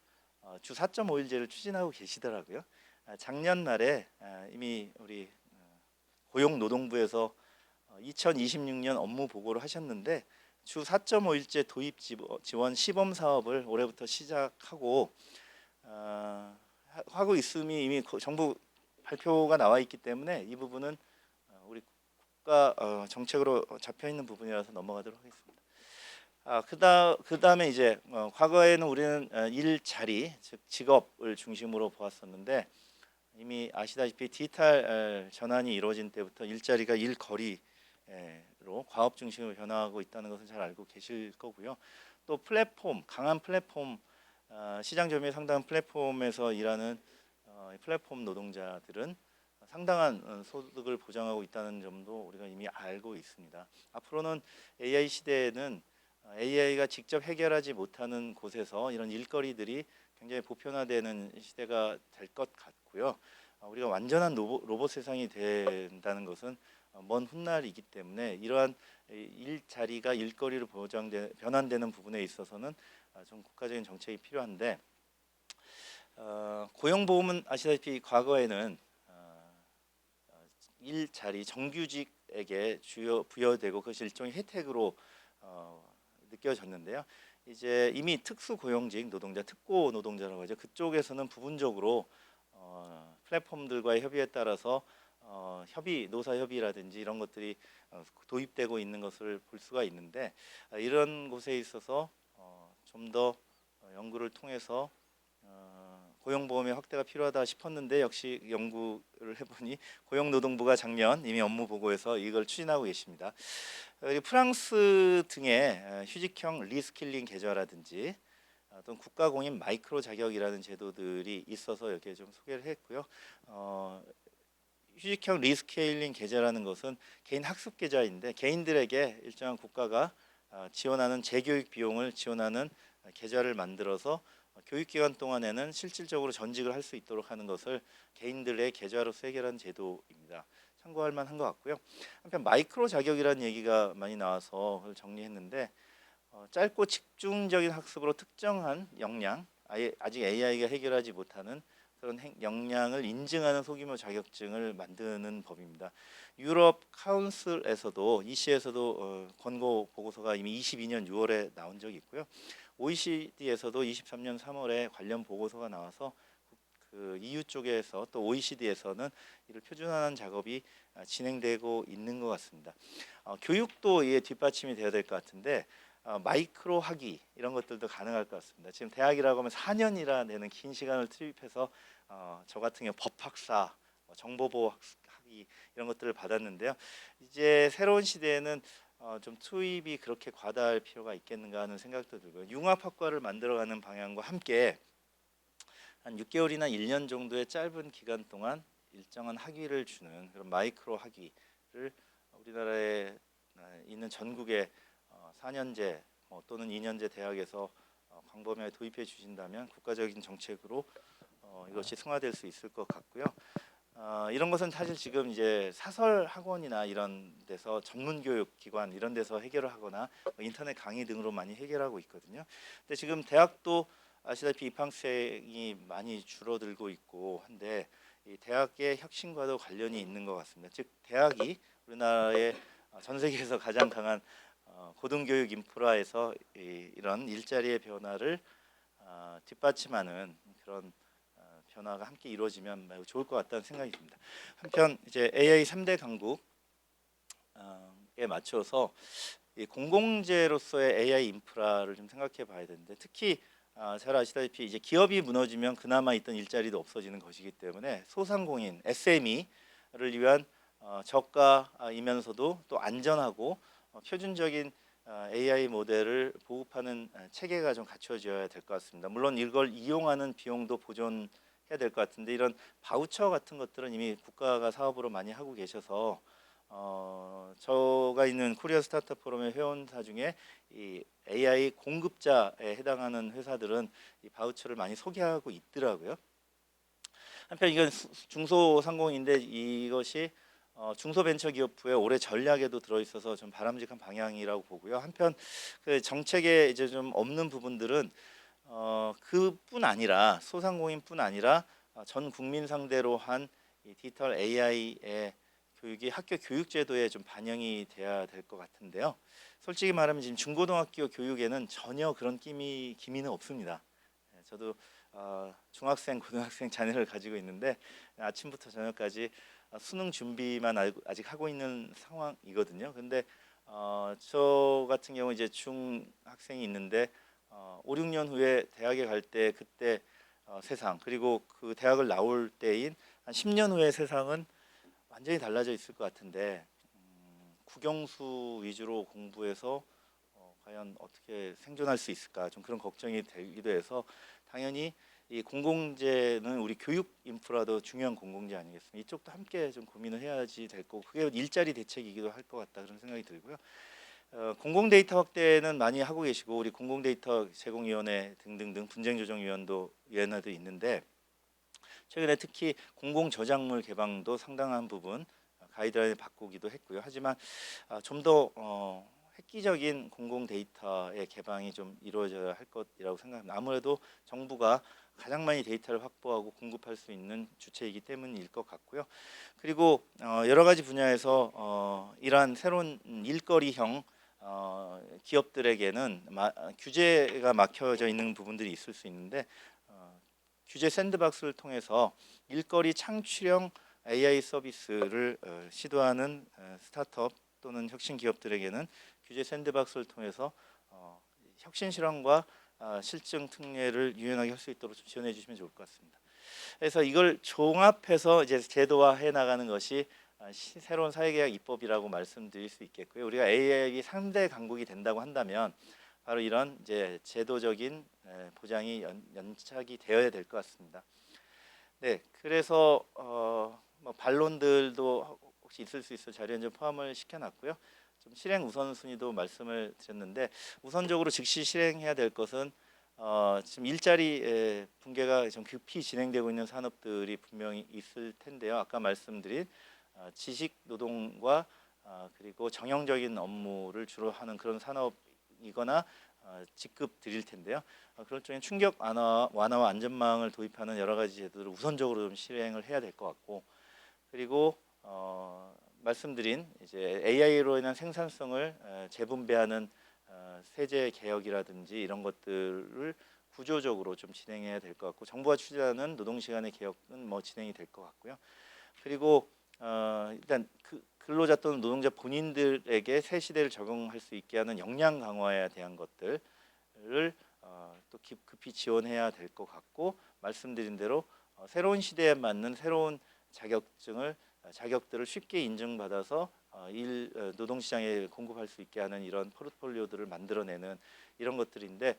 주 4.5일제를 추진하고 계시더라고요. 작년 말에 이미 우리 고용노동부에서 2026년 업무 보고를 하셨는데 주 4.5일제 도입 지원 시범 사업을 올해부터 시작하고 하고 있음이 이미 정부 발표가 나와 있기 때문에 이 부분은 우리 국가 정책으로 잡혀 있는 부분이라서 넘어가도록 하겠습니다. 그다음에 이제 과거에는 우리는 일자리 즉 직업을 중심으로 보았었는데 이미 아시다시피 디지털 전환이 이루어진 때부터 일자리가 일거리로 과업 중심으로 변화하고 있다는 것을 잘 알고 계실 거고요. 또 플랫폼 강한 플랫폼 시장 점유율 상당한 플랫폼에서 일하는 플랫폼 노동자들은 상당한 소득을 보장하고 있다는 점도 우리가 이미 알고 있습니다. 앞으로는 AI 시대에는 AI가 직접 해결하지 못하는 곳에서 이런 일거리들이 굉장히 보편화되는 시대가 될 것 같고요. 우리가 완전한 로봇 세상이 된다는 것은 먼 훗날이기 때문에 이러한 일자리가 일거리로 변환되는 부분에 있어서는 좀 국가적인 정책이 필요한데 고용보험은 아시다시피 과거에는 일자리 정규직에게 부여되고 그것이 일종의 혜택으로 느껴졌는데요. 이제 이미 특수고용직 노동자, 특고 노동자라고 하죠. 그쪽에서는 부분적으로 플랫폼들과의 협의에 따라서 노사 협의라든지 이런 것들이 도입되고 있는 것을 볼 수가 있는데 이런 곳에 있어서 좀 더 연구를 통해서 고용보험의 확대가 필요하다 싶었는데 역시 연구를 해보니 고용노동부가 작년 이미 업무 보고에서 이걸 추진하고 계십니다. 프랑스 등의 휴직형 리스킬링 계좌라든지 또는 국가공인 마이크로 자격이라는 제도들이 있어서 여기에 좀 소개를 했고요. 휴직형 리스케일링 계좌라는 것은 개인 학습 계좌인데 개인들에게 일정한 국가가 지원하는 재교육 비용을 지원하는 계좌를 만들어서 교육기간 동안에는 실질적으로 전직을 할 수 있도록 하는 것을 개인들의 계좌로서 해결한 제도입니다. 참고할 만한 것 같고요. 한편 마이크로 자격이라는 얘기가 많이 나와서 그걸 정리했는데 짧고 집중적인 학습으로 특정한 역량, 아직 AI가 해결하지 못하는 그런 역량을 인증하는 소규모 자격증을 만드는 법입니다. 유럽 카운슬에서도 EC에서도 권고 보고서가 이미 22년 6월에 나온 적이 있고요. OECD에서도 23년 3월에 관련 보고서가 나와서 그 EU 쪽에서 또 OECD에서는 이를 표준화하는 작업이 진행되고 있는 것 같습니다. 교육도 이에 뒷받침이 되어야 될 것 같은데 마이크로 학위 이런 것들도 가능할 것 같습니다. 지금 대학이라고 하면 4년이라 되는 긴 시간을 투입해서 저 같은 경우 법학사, 정보보호 학위 이런 것들을 받았는데요. 이제 새로운 시대에는 좀 투입이 그렇게 과다할 필요가 있겠는가 하는 생각도 들고요. 융합학과를 만들어가는 방향과 함께 한 6개월이나 1년 정도의 짧은 기간 동안 일정한 학위를 주는 그런 마이크로 학위를 우리나라에 있는 전국의 4년제 또는 2년제 대학에서 광범위하게 도입해 주신다면 국가적인 정책으로 이것이 승화될 수 있을 것 같고요. 이런 것은 사실 지금 이제 사설 학원이나 이런 데서 전문 교육 기관 이런 데서 해결을 하거나 인터넷 강의 등으로 많이 해결하고 있거든요. 근데 지금 대학도 아시다시피 입학생이 많이 줄어들고 있고 한데 이 대학의 혁신과도 관련이 있는 것 같습니다. 즉 대학이 우리나라의 전 세계에서 가장 강한 고등교육 인프라에서 이런 일자리의 변화를 뒷받침하는 그런 변화가 함께 이루어지면 매우 좋을 것 같다는 생각이 듭니다. 한편 이제 AI 3대 강국에 맞춰서 이 공공재로서의 AI 인프라를 좀 생각해 봐야 되는데 특히 잘 아시다시피 이제 기업이 무너지면 그나마 있던 일자리도 없어지는 것이기 때문에 소상공인 SME를 위한 저가이면서도 또 안전하고 표준적인 AI 모델을 보급하는 체계가 좀 갖춰져야 될 것 같습니다. 물론 이걸 이용하는 비용도 보존해야 될 것 같은데 이런 바우처 같은 것들은 이미 국가가 사업으로 많이 하고 계셔서 저가 있는 코리아 스타트업 포럼의 회원사 중에 이 AI 공급자에 해당하는 회사들은 이 바우처를 많이 소개하고 있더라고요. 한편 이건 중소상공인데 이것이 중소벤처기업부의 올해 전략에도 들어있어서 좀 바람직한 방향이라고 보고요. 한편 그 정책에 이제 좀 없는 부분들은 그뿐 아니라 소상공인뿐 아니라 전 국민 상대로 한 이 디지털 AI의 교육이 학교 교육제도에 좀 반영이 돼야 될 것 같은데요. 솔직히 말하면 지금 중고등학교 교육에는 전혀 그런 기미는 없습니다. 저도 중학생, 고등학생 자녀를 가지고 있는데 아침부터 저녁까지 수능 준비만 아직 하고 있는 상황이거든요. 근데 저 같은 경우 이제 중학생이 있는데 5, 6년 후에 대학에 갈 때 그때 세상 그리고 그 대학을 나올 때인 한 10년 후의 세상은 완전히 달라져 있을 것 같은데 국영수 위주로 공부해서 과연 어떻게 생존할 수 있을까 좀 그런 걱정이 되기도 해서 당연히 이 공공재는 우리 교육 인프라도 중요한 공공재 아니겠습니까? 이쪽도 함께 좀 고민을 해야지 될 거고 그게 일자리 대책이기도 할 것 같다 그런 생각이 들고요. 공공 데이터 확대는 많이 하고 계시고 우리 공공 데이터 제공위원회 등등등 분쟁조정위원회도 있는데 최근에 특히 공공 저작물 개방도 상당한 부분 가이드라인을 바꾸기도 했고요. 하지만 좀 더 획기적인 공공 데이터의 개방이 좀 이루어져야 할 것이라고 생각합니다. 아무래도 정부가 가장 많이 데이터를 확보하고 공급할 수 있는 주체이기 때문일 것 같고요. 그리고 여러 가지 분야에서 이러한 새로운 일거리형 기업들에게는 규제가 막혀져 있는 부분들이 있을 수 있는데 규제 샌드박스를 통해서 일거리 창출형 AI 서비스를 시도하는 스타트업 또는 혁신 기업들에게는 규제 샌드박스를 통해서 혁신 실험과 실증 특례를 유연하게 할 수 있도록 좀 지원해 주시면 좋을 것 같습니다. 그래서 이걸 종합해서 이제 제도화해 나가는 것이 새로운 사회계약 입법이라고 말씀드릴 수 있겠고요. 우리가 AI 3대 강국이 된다고 한다면 바로 이런 이제 제도적인 보장이 연착이 되어야 될 것 같습니다. 네, 그래서 뭐 반론들도 혹시 있을 수 있어 자료에 좀 포함을 시켜놨고요. 좀 실행 우선순위도 말씀을 드렸는데 우선적으로 즉시 실행해야 될 것은 지금 일자리 붕괴가 좀 급히 진행되고 있는 산업들이 분명히 있을 텐데요. 아까 말씀드린 지식 노동과 그리고 정형적인 업무를 주로 하는 그런 산업이거나 직급 드릴 텐데요. 그런 쪽에 충격 완화와 안전망을 도입하는 여러 가지 제도를 우선적으로 좀 실행을 해야 될 것 같고 그리고 말씀드린 이제 AI로 인한 생산성을 재분배하는 세제 개혁이라든지 이런 것들을 구조적으로 좀 진행해야 될 것 같고 정부가 추진하는 노동시간의 개혁은 뭐 진행이 될 것 같고요. 그리고 일단 근로자 또는 노동자 본인들에게 새 시대를 적응할 수 있게 하는 역량 강화에 대한 것들을 또 급히 지원해야 될 것 같고 말씀드린 대로 새로운 시대에 맞는 새로운 자격들을 쉽게 인증받아서 노동시장에 공급할 수 있게 하는 이런 포트폴리오들을 만들어내는 이런 것들인데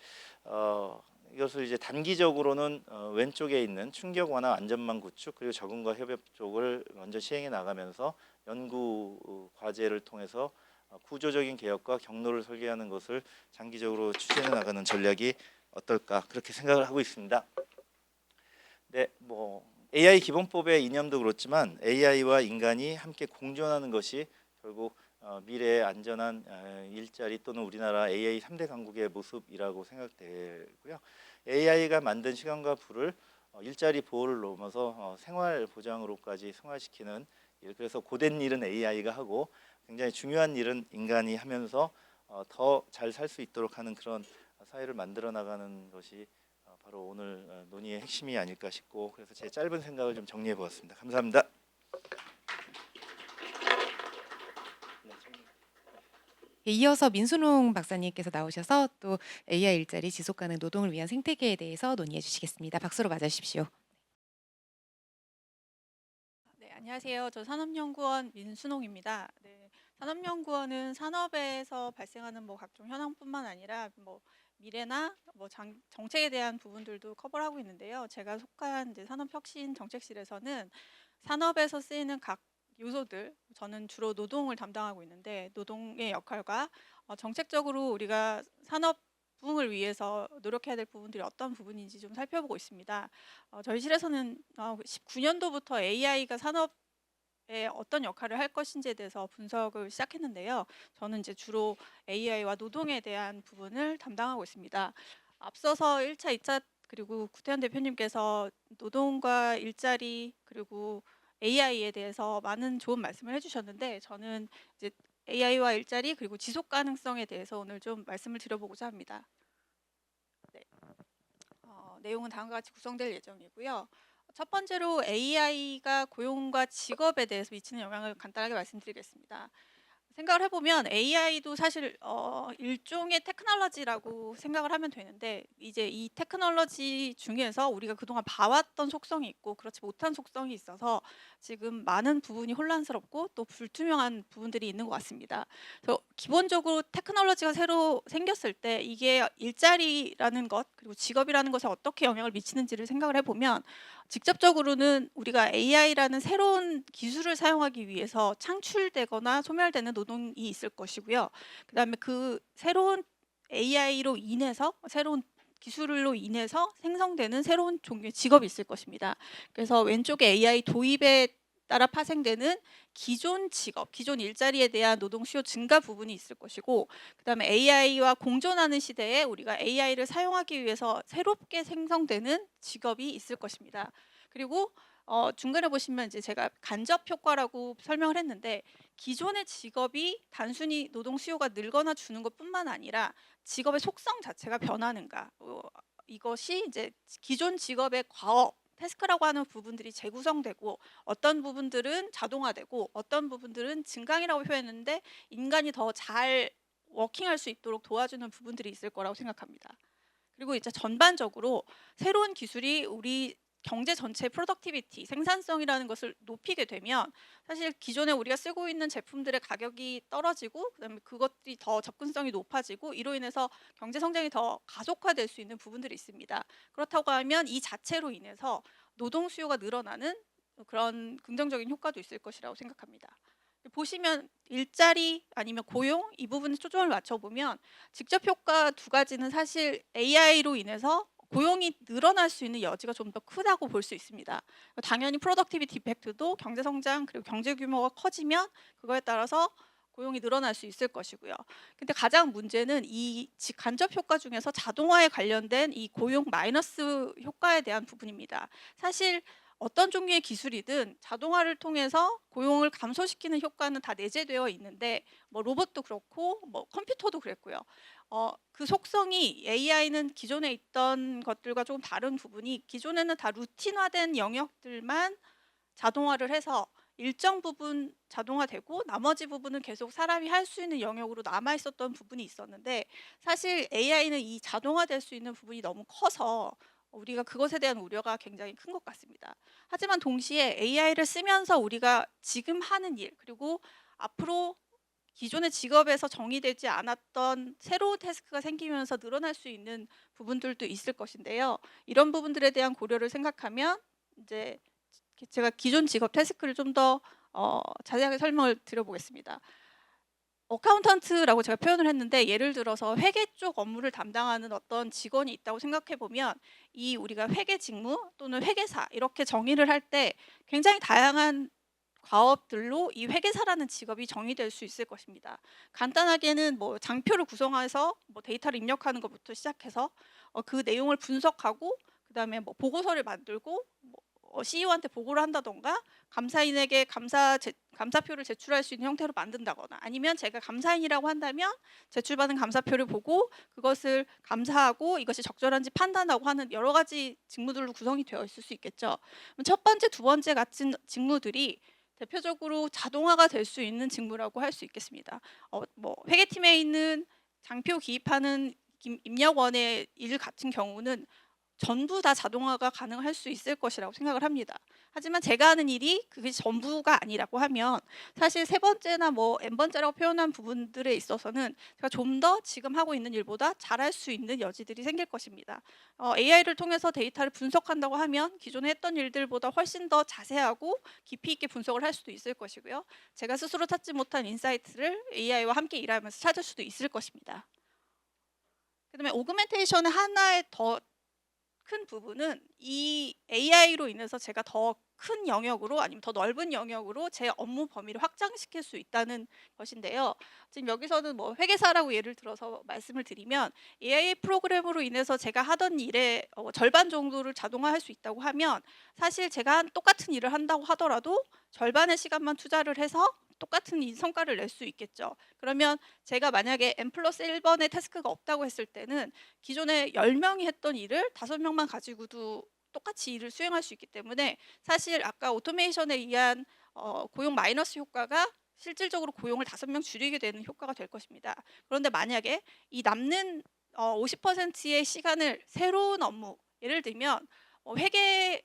이것을 이제 단기적으로는 왼쪽에 있는 충격 완화 안전망 구축 그리고 적응과 협업 쪽을 먼저 시행해 나가면서 연구 과제를 통해서 구조적인 개혁과 경로를 설계하는 것을 장기적으로 추진해 나가는 전략이 어떨까 그렇게 생각을 하고 있습니다. 네, AI 기본법의 이념도 그렇지만 AI와 인간이 함께 공존하는 것이 결국 미래의 안전한 일자리 또는 우리나라 AI 3대 강국의 모습이라고 생각되고요. AI가 만든 시간과 부를 일자리 보호를 넘어서 생활 보장으로까지 승화시키는 일, 그래서 고된 일은 AI가 하고 굉장히 중요한 일은 인간이 하면서 더 잘 살 수 있도록 하는 그런 사회를 만들어 나가는 것이 바로 오늘 논의의 핵심이 아닐까 싶고, 그래서 제 짧은 생각을 좀 정리해 보았습니다. 감사합니다. 이어서 민순홍 박사님께서 나오셔서 또 AI 일자리 지속 가능 노동을 위한 생태계에 대해서 논의해 주시겠습니다. 박수로 맞아주십시오. 네, 안녕하세요. 저 산업연구원 민순홍입니다. 네, 산업연구원은 산업에서 발생하는 각종 현황뿐만 아니라 미래나 정책에 대한 부분들도 커버하고 있는데요. 제가 속한 이제 산업혁신 정책실에서는 산업에서 쓰이는 각 요소들, 저는 주로 노동을 담당하고 있는데 노동의 역할과 정책적으로 우리가 산업 부흥을 위해서 노력해야 될 부분들이 어떤 부분인지 좀 살펴보고 있습니다. 저희 실에서는 19년도부터 AI가 산업에 어떤 역할을 할 것인지에 대해서 분석을 시작했는데요. 저는 이제 주로 AI와 노동에 대한 부분을 담당하고 있습니다. 앞서서 1차, 2차 그리고 구태현 대표님께서 노동과 일자리 그리고 AI에 대해서 많은 좋은 말씀을 해주셨는데, 저는 이제 AI와 일자리 그리고 지속 가능성에 대해서 오늘 좀 말씀을 드려보고자 합니다. 네. 내용은 다음과 같이 구성될 예정이고요. 첫 번째로 AI가 고용과 직업에 대해서 미치는 영향을 간단하게 말씀드리겠습니다. 생각을 해보면 AI도 사실 일종의 테크놀로지라고 생각을 하면 되는데, 이제 이 테크놀로지 중에서 우리가 그동안 봐왔던 속성이 있고 그렇지 못한 속성이 있어서 지금 많은 부분이 혼란스럽고 또 불투명한 부분들이 있는 것 같습니다. 그래서 기본적으로 테크놀로지가 새로 생겼을 때 이게 일자리라는 것 그리고 직업이라는 것에 어떻게 영향을 미치는지를 생각을 해보면, 직접적으로는 우리가 AI라는 새로운 기술을 사용하기 위해서 창출되거나 소멸되는 노동이 있을 것이고요. 그다음에 그 새로운 AI로 인해서 새로운 기술로 인해서 생성되는 새로운 종류의 직업이 있을 것입니다. 그래서 왼쪽에 AI 도입에 따라 파생되는 기존 직업, 기존 일자리에 대한 노동 수요 증가 부분이 있을 것이고, 그다음에 AI와 공존하는 시대에 우리가 AI를 사용하기 위해서 새롭게 생성되는 직업이 있을 것입니다. 그리고 중간에 보시면 이제 제가 간접 효과라고 설명을 했는데, 기존의 직업이 단순히 노동 수요가 늘거나 주는 것뿐만 아니라 직업의 속성 자체가 변하는가, 이것이 이제 기존 직업의 과업 태스크라고 하는 부분들이 재구성되고, 어떤 부분들은 자동화되고 어떤 부분들은 증강이라고 표현했는데 인간이 더 잘 워킹할 수 있도록 도와주는 부분들이 있을 거라고 생각합니다. 그리고 이제 전반적으로 새로운 기술이 우리 경제 전체의 프로덕티비티, 생산성이라는 것을 높이게 되면 사실 기존에 우리가 쓰고 있는 제품들의 가격이 떨어지고, 그다음에 그것들이 더 접근성이 높아지고, 이로 인해서 경제 성장이 더 가속화될 수 있는 부분들이 있습니다. 그렇다고 하면 이 자체로 인해서 노동 수요가 늘어나는 그런 긍정적인 효과도 있을 것이라고 생각합니다. 보시면 일자리 아니면 고용 이 부분에 초점을 맞춰보면 직접 효과 두 가지는 사실 AI로 인해서 고용이 늘어날 수 있는 여지가 좀 더 크다고 볼 수 있습니다. 당연히 프로덕티비티 이펙트도 경제 성장 그리고 경제 규모가 커지면 그거에 따라서 고용이 늘어날 수 있을 것이고요. 근데 가장 문제는 이 간접 효과 중에서 자동화에 관련된 이 고용 마이너스 효과에 대한 부분입니다. 사실 어떤 종류의 기술이든 자동화를 통해서 고용을 감소시키는 효과는 다 내재되어 있는데, 로봇도 그렇고 컴퓨터도 그랬고요. 그 속성이 AI는 기존에 있던 것들과 조금 다른 부분이, 기존에는 다 루틴화된 영역들만 자동화를 해서 일정 부분 자동화되고 나머지 부분은 계속 사람이 할 수 있는 영역으로 남아 있었던 부분이 있었는데, 사실 AI는 이 자동화될 수 있는 부분이 너무 커서 우리가 그것에 대한 우려가 굉장히 큰 것 같습니다. 하지만 동시에 AI를 쓰면서 우리가 지금 하는 일 그리고 앞으로 기존의 직업에서 정의되지 않았던 새로운 태스크가 생기면서 늘어날 수 있는 부분들도 있을 것인데요. 이런 부분들에 대한 고려를 생각하면 이제 제가 기존 직업 태스크를 좀 더 자세하게 설명을 드려보겠습니다. 어카운턴트라고 제가 표현을 했는데 예를 들어서 회계 쪽 업무를 담당하는 어떤 직원이 있다고 생각해 보면 이 우리가 회계 직무 또는 회계사 이렇게 정의를 할 때 굉장히 다양한 과업들로 이 회계사라는 직업이 정의될 수 있을 것입니다. 간단하게는 뭐 장표를 구성해서 뭐 데이터를 입력하는 것부터 시작해서 그 내용을 분석하고 그다음에 뭐 보고서를 만들고 뭐 CEO한테 보고를 한다던가 감사인에게 감사표를 제출할 수 있는 형태로 만든다거나 아니면 제가 감사인이라고 한다면 제출받은 감사표를 보고 그것을 감사하고 이것이 적절한지 판단하고 하는 여러 가지 직무들로 구성이 되어 있을 수 있겠죠. 그럼 첫 번째, 두 번째 같은 직무들이 대표적으로 자동화가 될 수 있는 직무라고 할 수 있겠습니다. 뭐 회계팀에 있는 장표 기입하는 입력원의 일 같은 경우는 전부 다 자동화가 가능할 수 있을 것이라고 생각을 합니다. 하지만 제가 하는 일이 그게 전부가 아니라고 하면 사실 세 번째나 뭐 n번째라고 표현한 부분들에 있어서는 제가 좀 더 지금 하고 있는 일보다 잘할 수 있는 여지들이 생길 것입니다. AI를 통해서 데이터를 분석한다고 하면 기존에 했던 일들보다 훨씬 더 자세하고 깊이 있게 분석을 할 수도 있을 것이고요. 제가 스스로 찾지 못한 인사이트를 AI와 함께 일하면서 찾을 수도 있을 것입니다. 그다음에 오그멘테이션의 하나의 더 큰 부분은 이 AI로 인해서 제가 더 큰 영역으로 아니면 더 넓은 영역으로 제 업무 범위를 확장시킬 수 있다는 것인데요. 지금 여기서는 뭐 회계사라고 예를 들어서 말씀을 드리면 AI 프로그램으로 인해서 제가 하던 일의 절반 정도를 자동화할 수 있다고 하면 사실 제가 똑같은 일을 한다고 하더라도 절반의 시간만 투자를 해서 똑같은 이 성과를 낼 수 있겠죠. 그러면 제가 만약에 n+1번의 태스크가 없다고 했을 때는 기존에 10명이 했던 일을 5명만 가지고도 똑같이 일을 수행할 수 있기 때문에 사실 아까 오토메이션에 의한 고용 마이너스 효과가 실질적으로 고용을 5명 줄이게 되는 효과가 될 것입니다. 그런데 만약에 이 남는 50%의 시간을 새로운 업무, 예를 들면 회계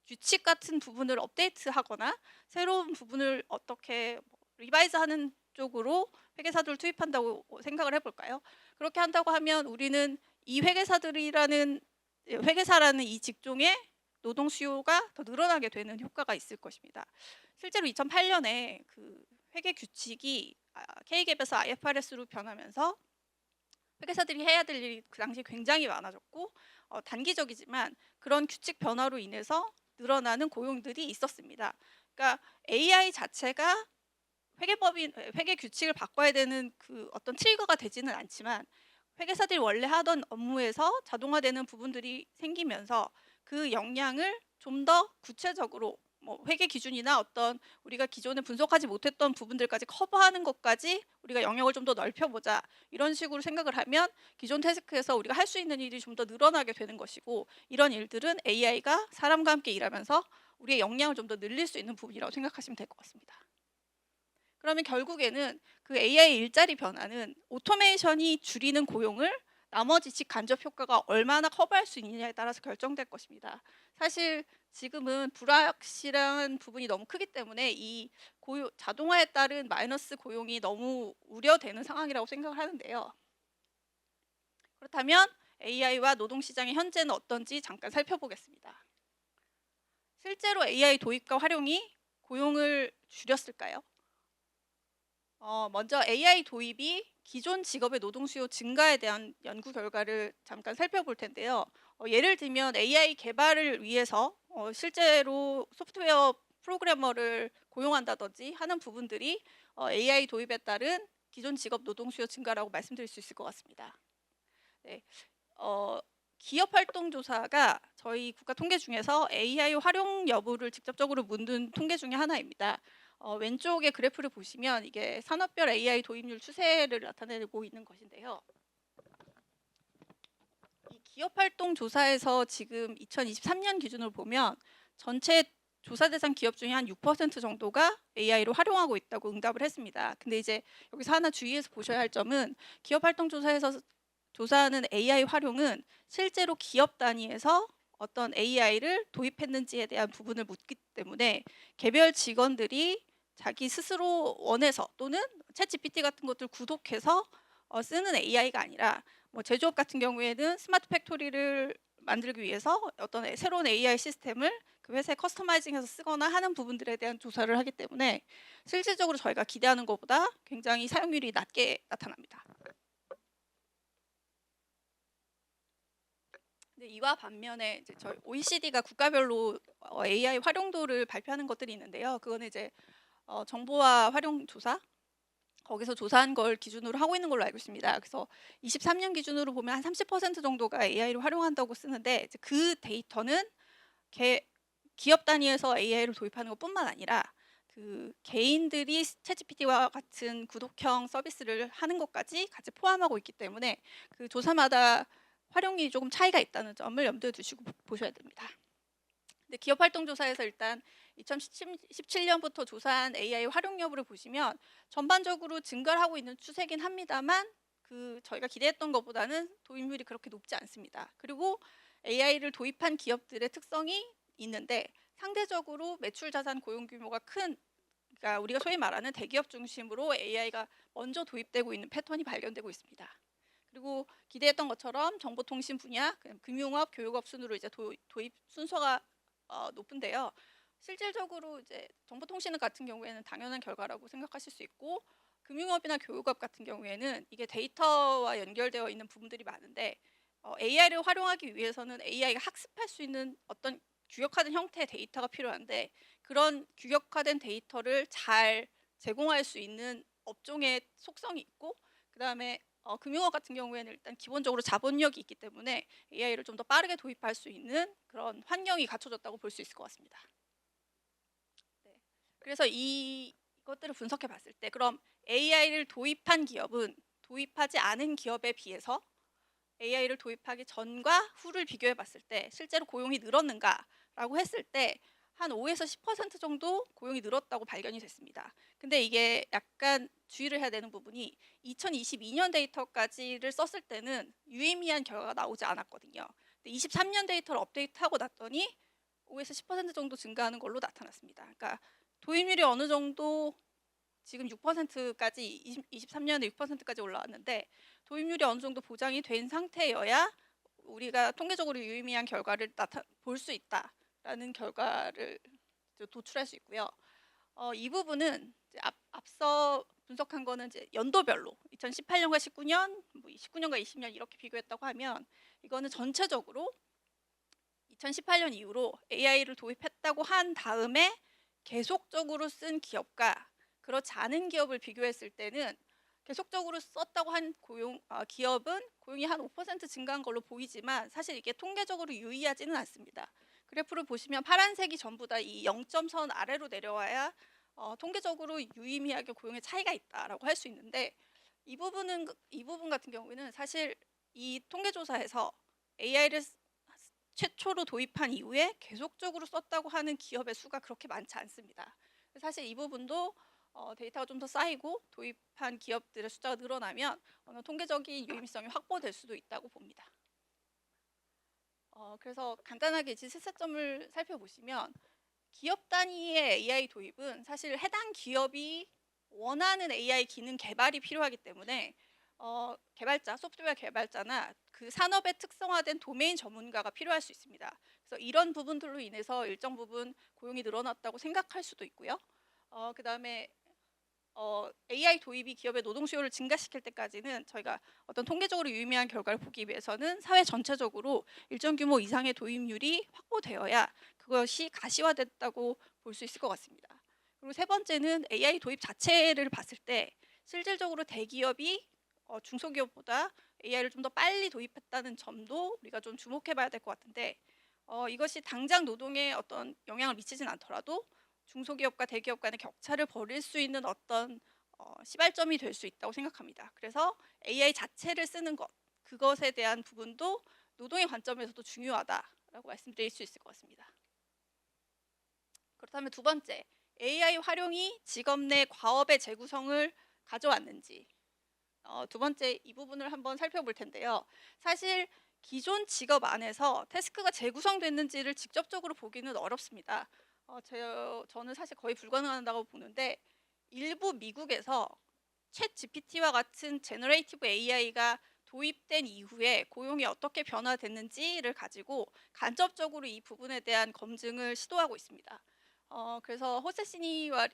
규칙 같은 부분을 업데이트하거나 새로운 부분을 어떻게 리바이즈하는 쪽으로 회계사들을 투입한다고 생각을 해볼까요? 그렇게 한다고 하면 우리는 이 회계사라는 이 직종의 노동 수요가 더 늘어나게 되는 효과가 있을 것입니다. 실제로 2008년에 그 회계 규칙이 K갭에서 IFRS로 변하면서 회계사들이 해야 될 일이 그 당시 굉장히 많아졌고 단기적이지만 그런 규칙 변화로 인해서 늘어나는 고용들이 있었습니다. 그러니까 AI 자체가 회계 규칙을 바꿔야 되는 그 어떤 트리거가 되지는 않지만 회계사들이 원래 하던 업무에서 자동화되는 부분들이 생기면서 그 역량을 좀 더 구체적으로 뭐 회계 기준이나 어떤 우리가 기존에 분석하지 못했던 부분들까지 커버하는 것까지 우리가 영역을 좀 더 넓혀보자 이런 식으로 생각을 하면 기존 태스크에서 우리가 할 수 있는 일이 좀 더 늘어나게 되는 것이고 이런 일들은 AI가 사람과 함께 일하면서 우리의 역량을 좀 더 늘릴 수 있는 부분이라고 생각하시면 될 것 같습니다. 그러면 결국에는 그 AI 일자리 변화는 오토메이션이 줄이는 고용을 나머지 직간접 효과가 얼마나 커버할 수 있느냐에 따라서 결정될 것입니다. 사실 지금은 불확실한 부분이 너무 크기 때문에 이 자동화에 따른 마이너스 고용이 너무 우려되는 상황이라고 생각을 하는데요. 그렇다면 AI와 노동시장의 현재는 어떤지 잠깐 살펴보겠습니다. 실제로 AI 도입과 활용이 고용을 줄였을까요? 먼저 AI 도입이 기존 직업의 노동 수요 증가에 대한 연구 결과를 잠깐 살펴볼 텐데요. 예를 들면 AI 개발을 위해서 실제로 소프트웨어 프로그래머를 고용한다든지 하는 부분들이 AI 도입에 따른 기존 직업 노동 수요 증가라고 말씀드릴 수 있을 것 같습니다. 네. 기업 활동 조사가 저희 국가 통계 중에서 AI 활용 여부를 직접적으로 묻는 통계 중에 하나입니다. 왼쪽의 그래프를 보시면 이게 산업별 AI 도입률 추세를 나타내고 있는 것인데요. 이 기업 활동 조사에서 지금 2023년 기준으로 보면 전체 조사 대상 기업 중에 한 6% 정도가 AI로 활용하고 있다고 응답을 했습니다. 근데 이제 여기서 하나 주의해서 보셔야 할 점은 기업 활동 조사에서 조사하는 AI 활용은 실제로 기업 단위에서 어떤 AI를 도입했는지에 대한 부분을 묻기 때문에 개별 직원들이 자기 스스로 원해서 또는 챗GPT 같은 것들 구독해서 쓰는 AI가 아니라 뭐 제조업 같은 경우에는 스마트 팩토리를 만들기 위해서 어떤 새로운 AI 시스템을 그 회사에 커스터마이징해서 쓰거나 하는 부분들에 대한 조사를 하기 때문에 실질적으로 저희가 기대하는 것보다 굉장히 사용률이 낮게 나타납니다. 근데 이와 반면에 이제 저희 OECD가 국가별로 AI 활용도를 발표하는 것들이 있는데요. 그거는 이제 정보화 활용 조사 거기서 조사한 걸 기준으로 하고 있는 걸로 알고 있습니다. 그래서 23년 기준으로 보면 한 30% 정도가 AI를 활용한다고 쓰는데 이제 그 데이터는 기업 단위에서 AI를 도입하는 것뿐만 아니라 그 개인들이 챗GPT와 같은 구독형 서비스를 하는 것까지 같이 포함하고 있기 때문에 그 조사마다 활용이 조금 차이가 있다는 점을 염두에 두시고 보셔야 됩니다. 근데 기업 활동 조사에서 일단 2017년부터 조사한 AI 활용 여부를 보시면 전반적으로 증가를 하고 있는 추세긴 합니다만 그 저희가 기대했던 것보다는 도입률이 그렇게 높지 않습니다. 그리고 AI를 도입한 기업들의 특성이 있는데 상대적으로 매출 자산 고용 규모가 큰 그러니까 우리가 소위 말하는 대기업 중심으로 AI가 먼저 도입되고 있는 패턴이 발견되고 있습니다. 그리고 기대했던 것처럼 정보통신 분야, 금융업, 교육업 순으로 이제 도입 순서가 높은데요. 실질적으로 이제 정보통신 같은 경우에는 당연한 결과라고 생각하실 수 있고 금융업이나 교육업 같은 경우에는 이게 데이터와 연결되어 있는 부분들이 많은데 AI를 활용하기 위해서는 AI가 학습할 수 있는 어떤 규격화된 형태의 데이터가 필요한데 그런 규격화된 데이터를 잘 제공할 수 있는 업종의 속성이 있고 그다음에 금융업 같은 경우에는 일단 기본적으로 자본력이 있기 때문에 AI를 좀 더 빠르게 도입할 수 있는 그런 환경이 갖춰졌다고 볼 수 있을 것 같습니다. 네. 그래서 이것들을 분석해 봤을 때 그럼 AI를 도입한 기업은 도입하지 않은 기업에 비해서 AI를 도입하기 전과 후를 비교해 봤을 때 실제로 고용이 늘었는가라고 했을 때 한 5에서 10% 정도 고용이 늘었다고 발견이 됐습니다. 근데 이게 약간 주의를 해야 되는 부분이 2022년 데이터까지를 썼을 때는 유의미한 결과가 나오지 않았거든요. 근데 23년 데이터를 업데이트하고 났더니 5에서 10% 정도 증가하는 걸로 나타났습니다. 그러니까 도입률이 어느 정도 지금 6%까지 23년에 6%까지 올라왔는데 도입률이 어느 정도 보장이 된 상태여야 우리가 통계적으로 유의미한 결과를 볼 수 있다라는 결과를 도출할 수 있고요. 이 부분은 이제 앞서 분석한 거는 이제 연도별로 2018년과 19년, 19년과 20년 이렇게 비교했다고 하면 이거는 전체적으로 2018년 이후로 AI를 도입했다고 한 다음에 계속적으로 쓴 기업과 그렇지 않은 기업을 비교했을 때는 계속적으로 썼다고 한 기업은 고용이 한 5% 증가한 걸로 보이지만 사실 이게 통계적으로 유의하지는 않습니다. 그래프를 보시면 파란색이 전부 다 이 0점선 아래로 내려와야 통계적으로 유의미하게 고용의 차이가 있다라고 할 수 있는데 이 부분 같은 경우에는 사실 이 통계조사에서 AI를 최초로 도입한 이후에 계속적으로 썼다고 하는 기업의 수가 그렇게 많지 않습니다. 사실 이 부분도 데이터가 좀 더 쌓이고 도입한 기업들의 숫자가 늘어나면 어느 통계적인 유의미성이 확보될 수도 있다고 봅니다. 그래서 간단하게 실사점을 살펴보시면 기업 단위의 AI 도입은 사실 해당 기업이 원하는 AI 기능 개발이 필요하기 때문에 개발자, 소프트웨어 개발자나 그 산업에 특성화된 도메인 전문가가 필요할 수 있습니다. 그래서 이런 부분들로 인해서 일정 부분 고용이 늘어났다고 생각할 수도 있고요. 그다음에 AI 도입이 기업의 노동 수요를 증가시킬 때까지는 저희가 어떤 통계적으로 유의미한 결과를 보기 위해서는 사회 전체적으로 일정 규모 이상의 도입률이 확보되어야 그것이 가시화됐다고 볼 수 있을 것 같습니다. 그리고 세 번째는 AI 도입 자체를 봤을 때 실질적으로 대기업이 중소기업보다 AI를 좀 더 빨리 도입했다는 점도 우리가 좀 주목해 봐야 될 것 같은데 이것이 당장 노동에 어떤 영향을 미치진 않더라도 중소기업과 대기업 간의 격차를 벌일 수 있는 어떤 시발점이 될 수 있다고 생각합니다. 그래서 AI 자체를 쓰는 것, 그것에 대한 부분도 노동의 관점에서도 중요하다라고 말씀드릴 수 있을 것 같습니다. 그렇다면 두 번째, AI 활용이 직업 내 과업의 재구성을 가져왔는지 두 번째 이 부분을 한번 살펴볼 텐데요. 사실 기존 직업 안에서 태스크가 재구성됐는지를 직접적으로 보기는 어렵습니다. 저는 사실 거의 불가능하다고 보는데 일부 미국에서 챗 GPT와 같은 제너레이티브 AI가 도입된 이후에 고용이 어떻게 변화됐는지를 가지고 간접적으로 이 부분에 대한 검증을 시도하고 있습니다. 그래서 호세시니와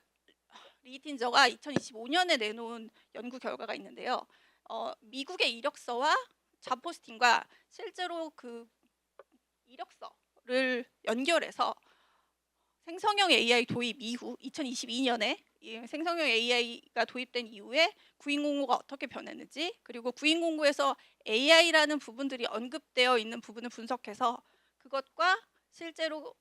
리히틴저가 2025년에 내놓은 연구 결과가 있는데요. 미국의 이력서와 잡 포스팅과 실제로 그 이력서를 연결해서 생성형 AI 도입 이후 2022년에 생성형 AI가 도입된 이후에 구인 공고가 어떻게 변했는지, 그리고 구인 공고에서 AI라는 부분들이 언급되어 있는 부분을 분석해서 그것과 실제로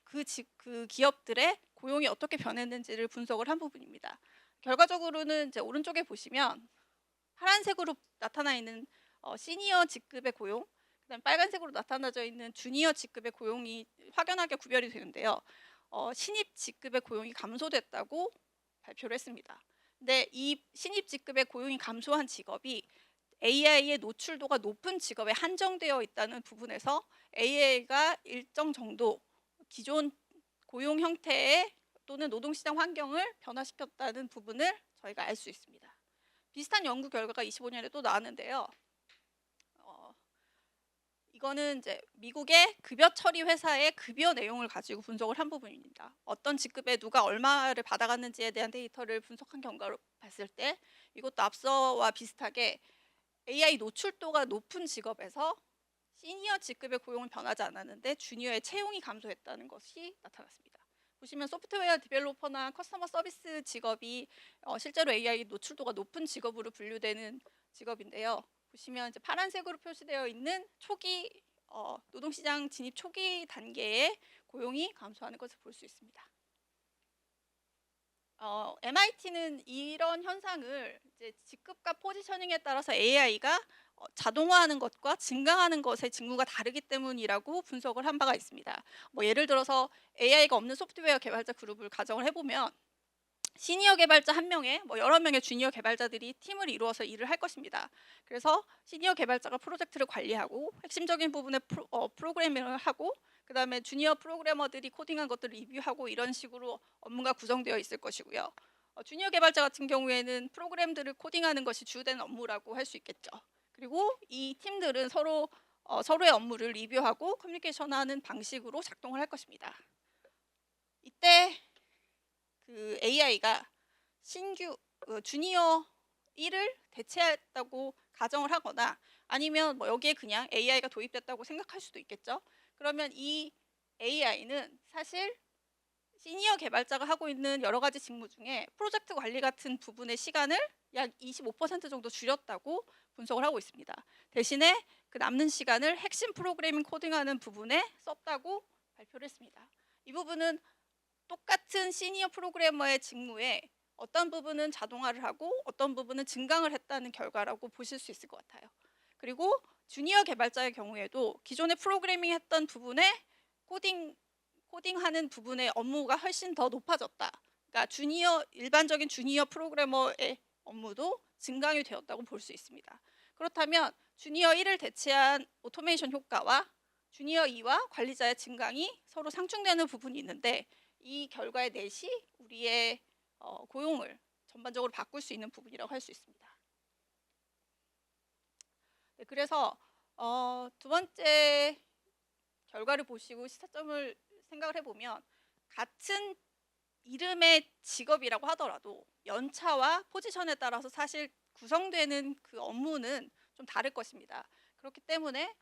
그 기업들의 고용이 어떻게 변했는지를 분석을 한 부분입니다. 결과적으로는 이제 오른쪽에 보시면 파란색으로 나타나 있는 시니어 직급의 고용, 그다음 빨간색으로 나타나져 있는 주니어 직급의 고용이 확연하게 구별이 되는데요. 신입 직급의 고용이 감소됐다고 발표를 했습니다. 근데 이 신입 직급의 고용이 감소한 직업이 AI의 노출도가 높은 직업에 한정되어 있다는 부분에서 AI가 일정 정도 기존 고용 형태의 또는 노동시장 환경을 변화시켰다는 부분을 저희가 알 수 있습니다. 비슷한 연구 결과가 25년에 또 나왔는데요. 이거는 이제 미국의 급여 처리 회사의 급여 내용을 가지고 분석을 한 부분입니다. 어떤 직급에 누가 얼마를 받아갔는지에 대한 데이터를 분석한 결과로 봤을 때 이것도 앞서와 비슷하게 AI 노출도가 높은 직업에서 시니어 직급의 고용은 변하지 않았는데 주니어의 채용이 감소했다는 것이 나타났습니다. 보시면 소프트웨어 디벨로퍼나 커스터머 서비스 직업이 실제로 AI 노출도가 높은 직업으로 분류되는 직업인데요. 보시면 이제 파란색으로 표시되어 있는 초기 노동시장 진입 초기 단계의 고용이 감소하는 것을 볼 수 있습니다. MIT는 이런 현상을 이제 직급과 포지셔닝에 따라서 AI가 자동화하는 것과 증강하는 것의 직무가 다르기 때문이라고 분석을 한 바가 있습니다. 뭐 예를 들어서 AI가 없는 소프트웨어 개발자 그룹을 가정을 해보면 시니어 개발자 한 명에 여러 명의 주니어 개발자들이 팀을 이루어서 일을 할 것입니다. 그래서 시니어 개발자가 프로젝트를 관리하고 핵심적인 부분에 프로그래밍을 하고, 그 다음에 주니어 프로그래머들이 코딩한 것들을 리뷰하고, 이런 식으로 업무가 구성되어 있을 것이고요. 주니어 개발자 같은 경우에는 프로그램들을 코딩하는 것이 주된 업무라고 할 수 있겠죠. 그리고 이 팀들은 서로의 업무를 리뷰하고 커뮤니케이션하는 방식으로 작동을 할 것입니다. 이때 그 AI가 신규 주니어 1을 대체했다고 가정을 하거나, 아니면 여기에 그냥 AI가 도입됐다고 생각할 수도 있겠죠. 그러면 이 AI는 사실 시니어 개발자가 하고 있는 여러 가지 직무 중에 프로젝트 관리 같은 부분의 시간을 약 25% 정도 줄였다고 분석을 하고 있습니다. 대신에 그 남는 시간을 핵심 프로그래밍 코딩하는 부분에 썼다고 발표를 했습니다. 이 부분은 똑같은 시니어 프로그래머의 직무에 어떤 부분은 자동화를 하고 어떤 부분은 증강을 했다는 결과라고 보실 수 있을 것 같아요. 그리고 주니어 개발자의 경우에도 기존에 프로그래밍 했던 부분에 코딩하는 부분의 업무가 훨씬 더 높아졌다. 그러니까 일반적인 주니어 프로그래머의 업무도 증강이 되었다고 볼 수 있습니다. 그렇다면 주니어 1을 대체한 오토메이션 효과와 주니어 2와 관리자의 증강이 서로 상충되는 부분이 있는데, 이 결과의 넷이 우리의 고용을 전반적으로 바꿀 수 있는 부분이라고 할 수 있습니다. 네, 그래서 두 번째 결과를 보시고 시사점을 생각을 해보면, 같은 이름의 직업이라고 하더라도 연차와 포지션에 따라서 사실 구성되는 그 업무는 좀 다를 것입니다. 그렇기 때문에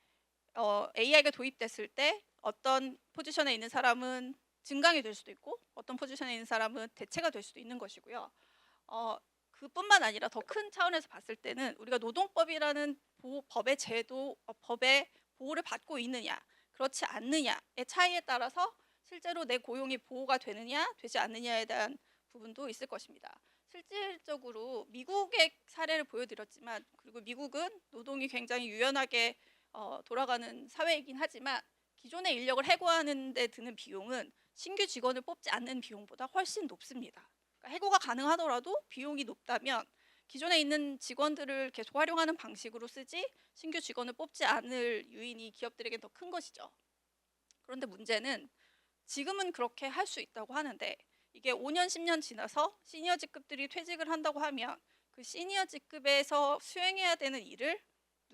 AI가 도입됐을 때 어떤 포지션에 있는 사람은 증강이 될 수도 있고 어떤 포지션에 있는 사람은 대체가 될 수도 있는 것이고요. 그뿐만 아니라 더 큰 차원에서 봤을 때는 우리가 노동법이라는 법의 제도, 법의 보호를 받고 있느냐 그렇지 않느냐의 차이에 따라서 실제로 내 고용이 보호가 되느냐 되지 않느냐에 대한 부분도 있을 것입니다. 실질적으로 미국의 사례를 보여드렸지만, 그리고 미국은 노동이 굉장히 유연하게 돌아가는 사회이긴 하지만 기존의 인력을 해고하는 데 드는 비용은 신규 직원을 뽑지 않는 비용보다 훨씬 높습니다. 그러니까 해고가 가능하더라도 비용이 높다면 기존에 있는 직원들을 계속 활용하는 방식으로 쓰지 신규 직원을 뽑지 않을 요인이 기업들에게 더 큰 것이죠. 그런데 문제는 지금은 그렇게 할 수 있다고 하는데, 이게 5년, 10년 지나서 시니어 직급들이 퇴직을 한다고 하면 그 시니어 직급에서 수행해야 되는 일을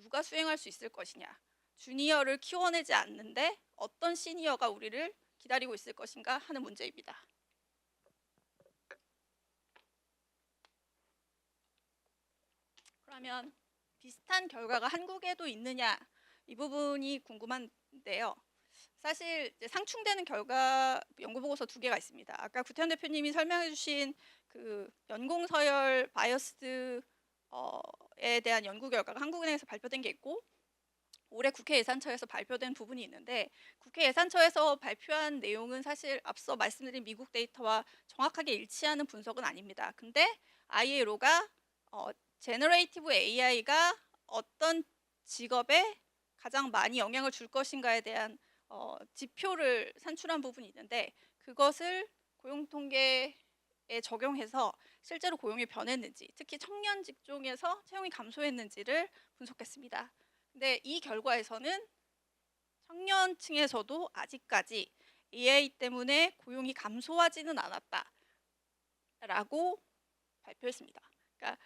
누가 수행할 수 있을 것이냐. 주니어를 키워내지 않는데 어떤 시니어가 우리를 기다리고 있을 것인가 하는 문제입니다. 그러면 비슷한 결과가 한국에도 있느냐 이 부분이 궁금한데요. 사실 이제 상충되는 결과 연구 보고서 2개가 있습니다. 아까 구태현 대표님이 설명해주신 그 연공서열 바이어스에 대한 연구 결과가 한국은행에서 발표된 게 있고 올해 국회 예산처에서 발표된 부분이 있는데 국회 예산처에서 발표한 내용은 사실 앞서 말씀드린 미국 데이터와 정확하게 일치하는 분석은 아닙니다. 근데 ILO가 제너레이티브 AI가 어떤 직업에 가장 많이 영향을 줄 것인가에 대한 지표를 산출한 부분이 있는데 그것을 고용통계에 적용해서 실제로 고용이 변했는지 특히 청년 직종에서 채용이 감소했는지를 분석했습니다. 근데 이 결과에서는 청년층에서도 아직까지 AI 때문에 고용이 감소하지는 않았다라고 발표했습니다. 그러니까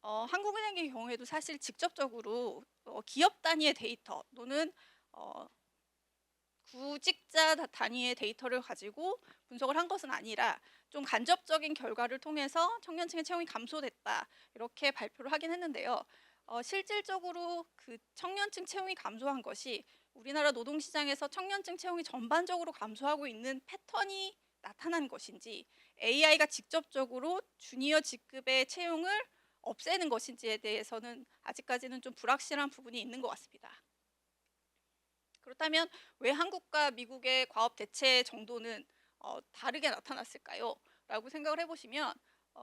한국은행의 경우에도 사실 직접적으로 기업 단위의 데이터 또는 구직자 단위의 데이터를 가지고 분석을 한 것은 아니라 좀 간접적인 결과를 통해서 청년층의 채용이 감소됐다 이렇게 발표를 하긴 했는데요. 실질적으로 그 청년층 채용이 감소한 것이 우리나라 노동시장에서 청년층 채용이 전반적으로 감소하고 있는 패턴이 나타난 것인지 AI가 직접적으로 주니어 직급의 채용을 없애는 것인지에 대해서는 아직까지는 좀 불확실한 부분이 있는 것 같습니다. 그렇다면 왜 한국과 미국의 과업 대체 정도는 다르게 나타났을까요? 라고 생각을 해보시면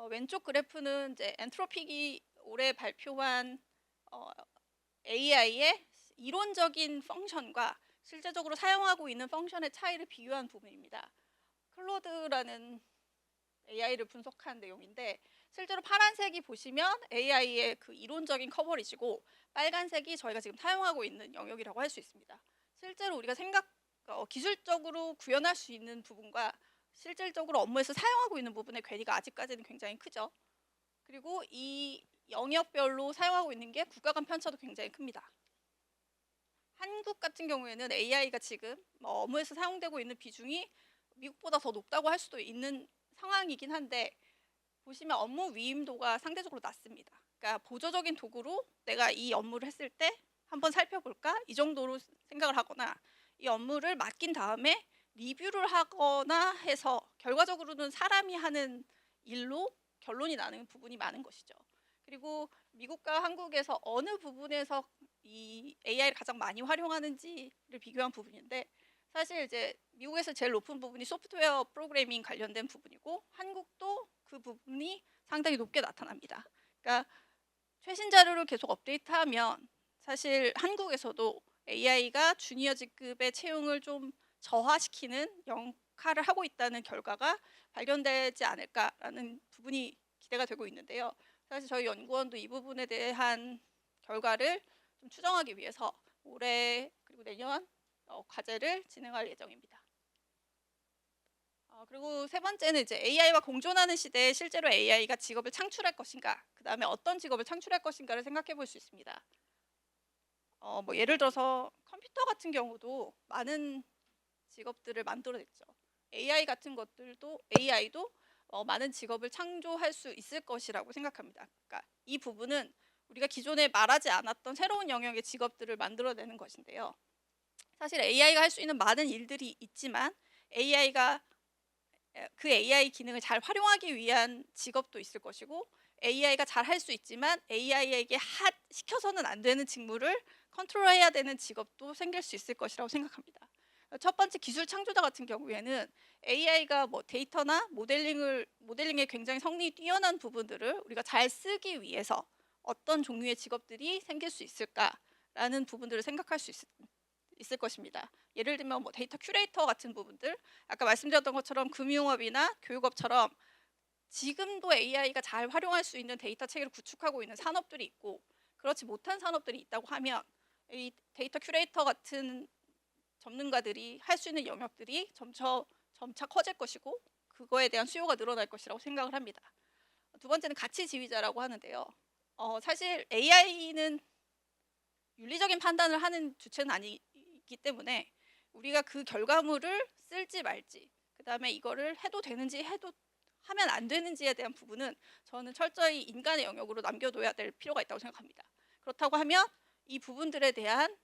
왼쪽 그래프는 이제 엔트로픽이 올해 발표한 AI의 이론적인 펑션과 실제적으로 사용하고 있는 펑션의 차이를 비교한 부분입니다. 클로드라는 AI를 분석한 내용인데 실제로 파란색이 보시면 AI의 그 이론적인 커버리지고 빨간색이 저희가 지금 사용하고 있는 영역이라고 할 수 있습니다. 실제로 우리가 기술적으로 구현할 수 있는 부분과 실질적으로 업무에서 사용하고 있는 부분의 괴리가 아직까지는 굉장히 크죠. 그리고 이 영역별로 사용하고 있는 게 국가 간 편차도 굉장히 큽니다. 한국 같은 경우에는 AI가 지금 업무에서 사용되고 있는 비중이 미국보다 더 높다고 할 수도 있는 상황이긴 한데 보시면 업무 위임도가 상대적으로 낮습니다. 그러니까 보조적인 도구로 내가 이 업무를 했을 때 한번 살펴볼까? 이 정도로 생각을 하거나 이 업무를 맡긴 다음에 리뷰를 하거나 해서 결과적으로는 사람이 하는 일로 결론이 나는 부분이 많은 것이죠. 그리고 미국과 한국에서 어느 부분에서 이 AI를 가장 많이 활용하는지를 비교한 부분인데 사실 이제 미국에서 제일 높은 부분이 소프트웨어 프로그래밍 관련된 부분이고 한국도 그 부분이 상당히 높게 나타납니다. 그러니까 최신 자료를 계속 업데이트하면 사실 한국에서도 AI가 주니어 직급의 채용을 좀 저하시키는 역할을 하고 있다는 결과가 발견되지 않을까라는 부분이 기대가 되고 있는데요. 사실 저희 연구원도 이 부분에 대한 결과를 좀 추정하기 위해서 올해 그리고 내년 과제를 진행할 예정입니다. 그리고 세 번째는 이제 AI와 공존하는 시대에 실제로 AI가 직업을 창출할 것인가, 그 다음에 어떤 직업을 창출할 것인가를 생각해 볼 수 있습니다. 뭐 예를 들어서 컴퓨터 같은 경우도 많은 직업들을 만들어냈죠. AI 같은 것들도 AI도 많은 직업을 창조할 수 있을 것이라고 생각합니다. 그러니까 이 부분은 우리가 기존에 말하지 않았던 새로운 영역의 직업들을 만들어내는 것인데요. 사실 AI가 할 수 있는 많은 일들이 있지만 AI가 그 AI 기능을 잘 활용하기 위한 직업도 있을 것이고 AI가 잘 할 수 있지만 AI에게 시켜서는 안 되는 직무를 컨트롤해야 되는 직업도 생길 수 있을 것이라고 생각합니다. 첫 번째 기술 창조자 같은 경우에는 AI가 뭐 데이터나 모델링에 굉장히 성능이 뛰어난 부분들을 우리가 잘 쓰기 위해서 어떤 종류의 직업들이 생길 수 있을까라는 부분들을 생각할 수 있을 것입니다. 예를 들면 뭐 데이터 큐레이터 같은 부분들, 아까 말씀드렸던 것처럼 금융업이나 교육업처럼 지금도 AI가 잘 활용할 수 있는 데이터 체계를 구축하고 있는 산업들이 있고 그렇지 못한 산업들이 있다고 하면 이 데이터 큐레이터 같은 전문가들이 할 수 있는 영역들이 점차 커질 것이고 그거에 대한 수요가 늘어날 것이라고 생각을 합니다. 두 번째는 가치 지휘자라고 하는데요. 사실 AI는 윤리적인 판단을 하는 주체는 아니기 때문에 우리가 그 결과물을 쓸지 말지, 그다음에 이거를 해도 되는지 해도 하면 안 되는지에 대한 부분은 저는 철저히 인간의 영역으로 남겨둬야 될 필요가 있다고 생각합니다. 그렇다고 하면 이 부분들에 대한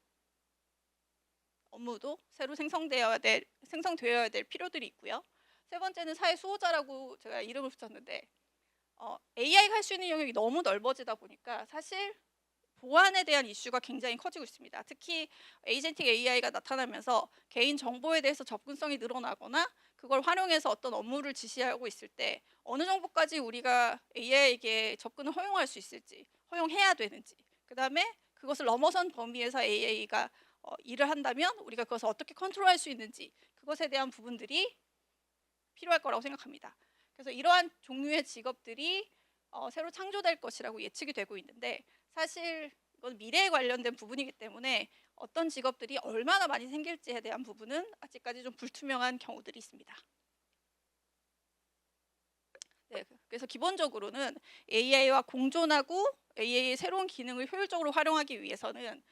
업무도 새로 생성되어야 될 필요들이 있고요. 세 번째는 사회 수호자라고 제가 이름을 붙였는데 AI가 할 수 있는 영역이 너무 넓어지다 보니까 사실 보안에 대한 이슈가 굉장히 커지고 있습니다. 특히 에이전틱 AI가 나타나면서 개인 정보에 대해서 접근성이 늘어나거나 그걸 활용해서 어떤 업무를 지시하고 있을 때 어느 정도까지 우리가 AI에게 접근을 허용할 수 있을지, 허용해야 되는지, 그다음에 그것을 넘어선 범위에서 AI가 일을 한다면 우리가 그것을 어떻게 컨트롤할 수 있는지, 그것에 대한 부분들이 필요할 거라고 생각합니다. 그래서 이러한 종류의 직업들이 새로 창조될 것이라고 예측이 되고 있는데, 사실 이건 미래에 관련된 부분이기 때문에 어떤 직업들이 얼마나 많이 생길지에 대한 부분은 아직까지 좀 불투명한 경우들이 있습니다. 네, 그래서 기본적으로는 AI와 공존하고 AI의 새로운 기능을 효율적으로 활용하기 위해서는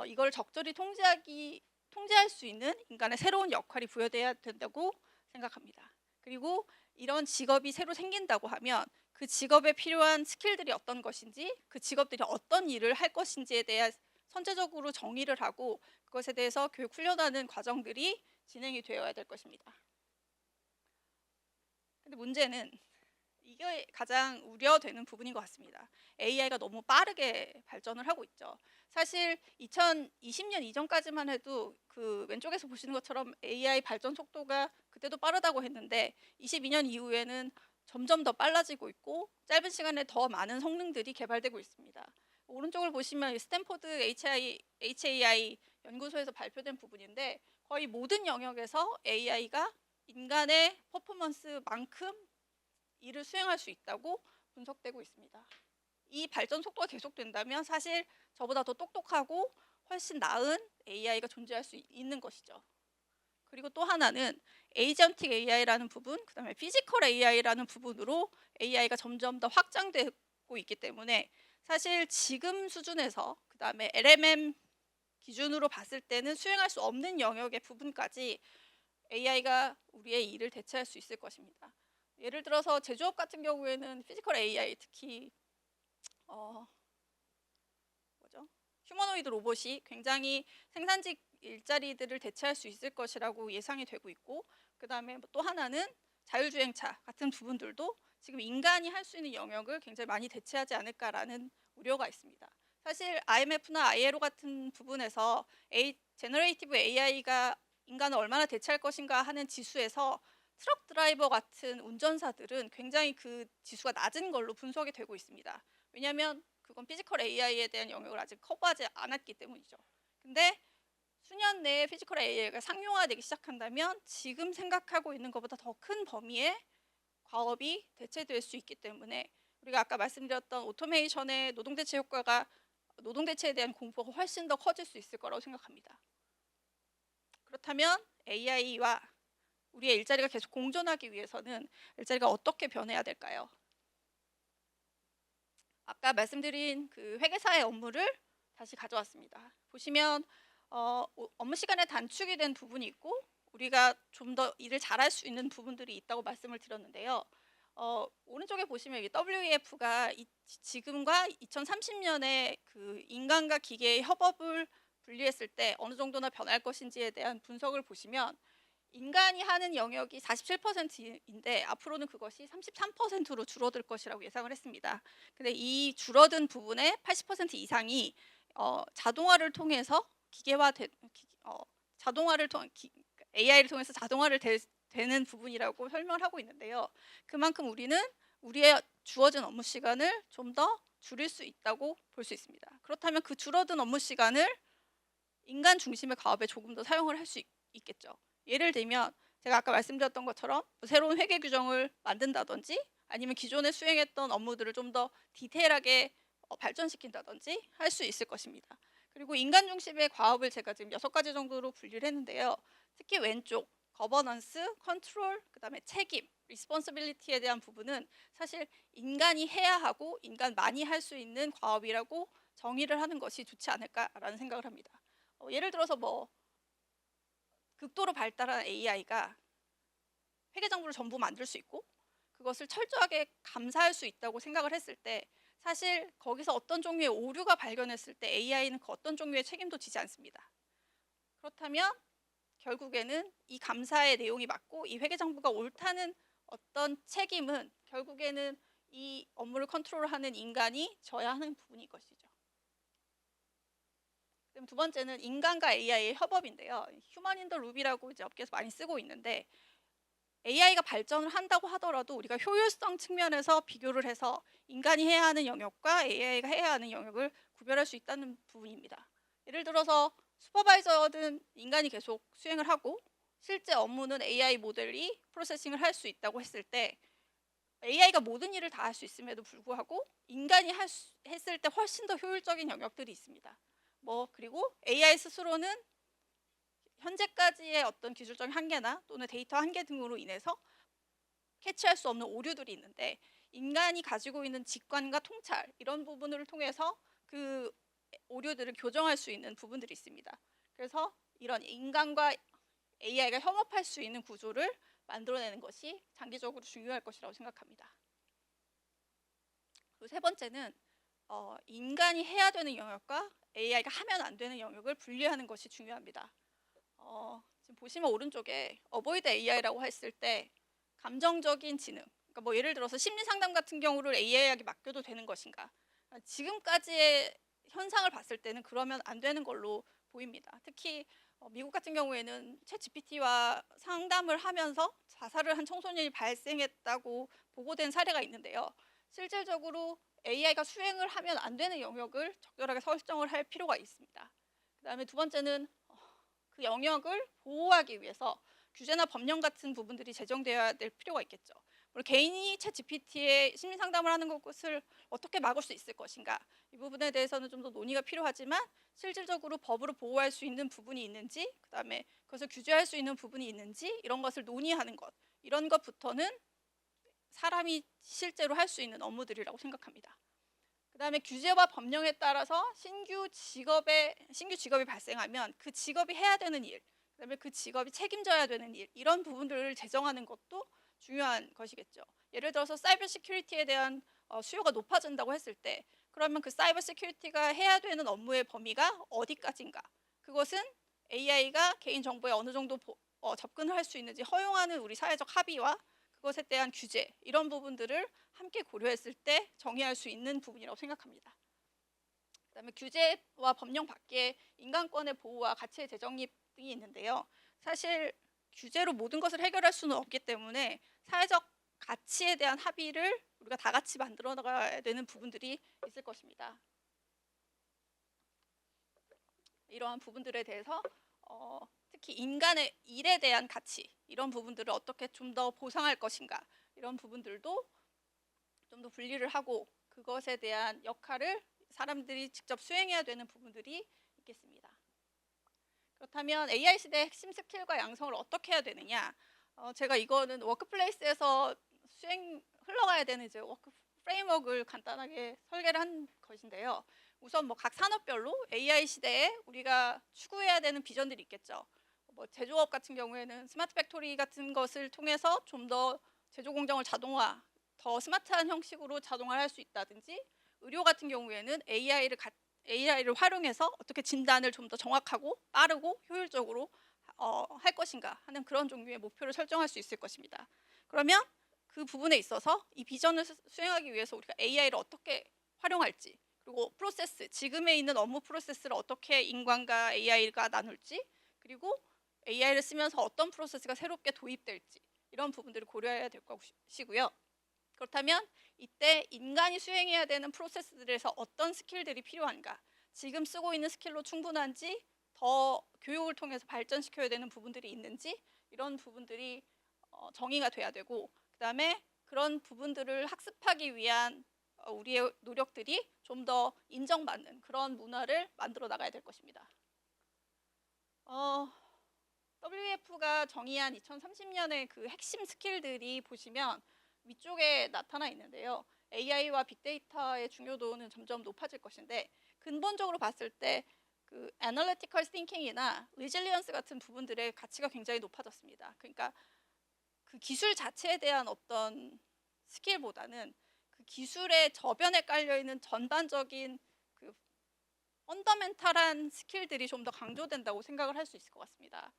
이걸 적절히 통제할 수 있는 인간의 새로운 역할이 부여돼야 된다고 생각합니다. 그리고 이런 직업이 새로 생긴다고 하면 그 직업에 필요한 스킬들이 어떤 것인지, 그 직업들이 어떤 일을 할 것인지에 대해 선제적으로 정의를 하고 그것에 대해서 교육 훈련하는 과정들이 진행이 되어야 될 것입니다. 근데 문제는 이게 가장 우려되는 부분인 것 같습니다. AI가 너무 빠르게 발전을 하고 있죠. 사실 2020년 이전까지만 해도 그 왼쪽에서 보시는 것처럼 AI 발전 속도가 그때도 빠르다고 했는데 22년 이후에는 점점 더 빨라지고 있고 짧은 시간에 더 많은 성능들이 개발되고 있습니다. 오른쪽을 보시면 스탠포드 HAI 연구소에서 발표된 부분인데 거의 모든 영역에서 AI가 인간의 퍼포먼스만큼 일을 수행할 수 있다고 분석되고 있습니다. 이 발전 속도가 계속된다면 사실 저보다 더 똑똑하고 훨씬 나은 AI가 존재할 수 있는 것이죠. 그리고 또 하나는 에이전틱 AI라는 부분, 그다음에 피지컬 AI라는 부분으로 AI가 점점 더 확장되고 있기 때문에 사실 지금 수준에서 그다음에 LMM 기준으로 봤을 때는 수행할 수 없는 영역의 부분까지 AI가 우리의 일을 대체할 수 있을 것입니다. 예를 들어서 제조업 같은 경우에는 피지컬 AI, 특히 휴머노이드 로봇이 굉장히 생산직 일자리들을 대체할 수 있을 것이라고 예상이 되고 있고, 그다음에 또 하나는 자율주행차 같은 부분들도 지금 인간이 할 수 있는 영역을 굉장히 많이 대체하지 않을까라는 우려가 있습니다. 사실 IMF나 ILO 같은 부분에서 제너레이티브 AI가 인간을 얼마나 대체할 것인가 하는 지수에서 트럭 드라이버 같은 운전사들은 굉장히 그 지수가 낮은 걸로 분석이 되고 있습니다. 왜냐하면 그건 피지컬 AI에 대한 영역을 아직 커버하지 않았기 때문이죠. 근데 수년 내에 피지컬 AI가 상용화되기 시작한다면 지금 생각하고 있는 것보다 더 큰 범위의 과업이 대체될 수 있기 때문에 우리가 아까 말씀드렸던 오토메이션의 노동 대체에 대한 공포가 훨씬 더 커질 수 있을 거라고 생각합니다. 그렇다면 AI와 우리의 일자리가 계속 공존하기 위해서는 일자리가 어떻게 변해야 될까요? 아까 말씀드린 그 회계사의 업무를 다시 가져왔습니다. 보시면 업무 시간에 단축이 된 부분이 있고 우리가 좀 더 일을 잘할 수 있는 부분들이 있다고 말씀을 드렸는데요. 오른쪽에 보시면 WEF가 지금과 2030년에 그 인간과 기계의 협업을 분리했을 때 어느 정도나 변할 것인지에 대한 분석을 보시면 인간이 하는 영역이 47%인데 앞으로는 그것이 33%로 줄어들 것이라고 예상을 했습니다. 근데 이 줄어든 부분의 80% 이상이 자동화를 통해서 AI를 통해서 자동화를 되는 부분이라고 설명을 하고 있는데요. 그만큼 우리는 우리의 주어진 업무 시간을 좀 더 줄일 수 있다고 볼 수 있습니다. 그렇다면 그 줄어든 업무 시간을 인간 중심의 과업에 조금 더 사용을 할 수 있겠죠. 예를 들면 제가 아까 말씀드렸던 것처럼 새로운 회계 규정을 만든다든지 아니면 기존에 수행했던 업무들을 좀 더 디테일하게 발전시킨다든지 할 수 있을 것입니다. 그리고 인간 중심의 과업을 제가 지금 6가지 정도로 분류를 했는데요. 특히 왼쪽 거버넌스, 컨트롤, 그다음에 책임, 리스폰시빌리티에 대한 부분은 사실 인간이 해야 하고 인간만이 할 수 있는 과업이라고 정의를 하는 것이 좋지 않을까라는 생각을 합니다. 예를 들어서 뭐 극도로 발달한 AI가 회계 정보를 전부 만들 수 있고 그것을 철저하게 감사할 수 있다고 생각을 했을 때 사실 거기서 어떤 종류의 오류가 발견했을 때 AI는 그 어떤 종류의 책임도 지지 않습니다. 그렇다면 결국에는 이 감사의 내용이 맞고 이 회계 정보가 옳다는 어떤 책임은 결국에는 이 업무를 컨트롤하는 인간이 져야 하는 부분일 것이죠. 그럼 두 번째는 인간과 AI의 협업인데요. 휴먼 인 더 룹이라고 이제 업계에서 많이 쓰고 있는데 AI가 발전을 한다고 하더라도 우리가 효율성 측면에서 비교를 해서 인간이 해야 하는 영역과 AI가 해야 하는 영역을 구별할 수 있다는 부분입니다. 예를 들어서 슈퍼바이저는 인간이 계속 수행을 하고 실제 업무는 AI 모델이 프로세싱을 할 수 있다고 했을 때 AI가 모든 일을 다 할 수 있음에도 불구하고 인간이 했을 때 훨씬 더 효율적인 영역들이 있습니다. 그리고 AI 스스로는 현재까지의 어떤 기술적인 한계나 또는 데이터 한계 등으로 인해서 캐치할 수 없는 오류들이 있는데 인간이 가지고 있는 직관과 통찰 이런 부분을 통해서 그 오류들을 교정할 수 있는 부분들이 있습니다. 그래서 이런 인간과 AI가 협업할 수 있는 구조를 만들어내는 것이 장기적으로 중요할 것이라고 생각합니다. 그리고 세 번째는 인간이 해야 되는 영역과 AI가 하면 안 되는 영역을 분리하는 것이 중요합니다. 지금 보시면 오른쪽에 어보이드 AI라고 했을 때 감정적인 지능, 그러니까 뭐 예를 들어서 심리 상담 같은 경우를 AI에게 맡겨도 되는 것인가? 지금까지의 현상을 봤을 때는 그러면 안 되는 걸로 보입니다. 특히 미국 같은 경우에는 챗 GPT와 상담을 하면서 자살을 한 청소년이 발생했다고 보고된 사례가 있는데요. 실질적으로 AI가 수행을 하면 안 되는 영역을 적절하게 설정을 할 필요가 있습니다. 그다음에 두 번째는 그 영역을 보호하기 위해서 규제나 법령 같은 부분들이 제정되어야 될 필요가 있겠죠. 물론 개인이 챗 GPT의 심리 상담을 하는 것을 어떻게 막을 수 있을 것인가, 이 부분에 대해서는 좀 더 논의가 필요하지만 실질적으로 법으로 보호할 수 있는 부분이 있는지, 그다음에 그것을 규제할 수 있는 부분이 있는지 이런 것을 논의하는 것, 이런 것부터는 사람이 실제로 할 수 있는 업무들이라고 생각합니다. 그다음에 규제와 법령에 따라서 신규 직업이 발생하면 그 직업이 해야 되는 일, 그다음에 그 직업이 책임져야 되는 일, 이런 부분들을 제정하는 것도 중요한 것이겠죠. 예를 들어서 사이버 시큐리티에 대한 수요가 높아진다고 했을 때 그러면 그 사이버 시큐리티가 해야 되는 업무의 범위가 어디까지인가? 그것은 AI가 개인 정보에 어느 정도 접근을 할 수 있는지 허용하는 우리 사회적 합의와 그것에 대한 규제, 이런 부분들을 함께 고려했을 때 정의할 수 있는 부분이라고 생각합니다. 그다음에 규제와 법령 밖에 인간권의 보호와 가치의 재정립 등이 있는데요. 사실 규제로 모든 것을 해결할 수는 없기 때문에 사회적 가치에 대한 합의를 우리가 다 같이 만들어 나가야 되는 부분들이 있을 것입니다. 이러한 부분들에 대해서 특히 인간의 일에 대한 가치, 이런 부분들을 어떻게 좀 더 보상할 것인가, 이런 부분들도 좀 더 분리를 하고 그것에 대한 역할을 사람들이 직접 수행해야 되는 부분들이 있겠습니다. 그렇다면 AI 시대의 핵심 스킬과 양성을 어떻게 해야 되느냐? 제가 이거는 워크플레이스에서 흘러가야 되는 이제 워크 프레임워크를 간단하게 설계를 한 것인데요. 우선 각 산업별로 AI 시대에 우리가 추구해야 되는 비전들이 있겠죠. 제조업 같은 경우에는 스마트 팩토리 같은 것을 통해서 좀 더 제조 공정을 더 스마트한 형식으로 자동화를 할 수 있다든지, 의료 같은 경우에는 AI를 활용해서 어떻게 진단을 좀 더 정확하고 빠르고 효율적으로 할 것인가 하는 그런 종류의 목표를 설정할 수 있을 것입니다. 그러면 그 부분에 있어서 이 비전을 수행하기 위해서 우리가 AI를 어떻게 활용할지, 그리고 지금에 있는 업무 프로세스를 어떻게 인간과 AI가 나눌지, 그리고 AI를 쓰면서 어떤 프로세스가 새롭게 도입될지, 이런 부분들을 고려해야 될 것이고요. 그렇다면 이때 인간이 수행해야 되는 프로세스들에서 어떤 스킬들이 필요한가, 지금 쓰고 있는 스킬로 충분한지, 더 교육을 통해서 발전시켜야 되는 부분들이 있는지, 이런 부분들이 정의가 돼야 되고, 그다음에 그런 부분들을 학습하기 위한 우리의 노력들이 좀 더 인정받는 그런 문화를 만들어 나가야 될 것입니다. WEF가 정의한 2030년의 그 핵심 스킬들이 보시면 위쪽에 나타나 있는데요. AI와 빅데이터의 중요도는 점점 높아질 것인데 근본적으로 봤을 때 그 애널리티컬 띵킹이나 리질리언스 같은 부분들의 가치가 굉장히 높아졌습니다. 그러니까 그 기술 자체에 대한 어떤 스킬보다는 그 기술의 저변에 깔려 있는 전반적인 그 펀더멘탈한 스킬들이 좀 더 강조된다고 생각을 할 수 있을 것 같습니다.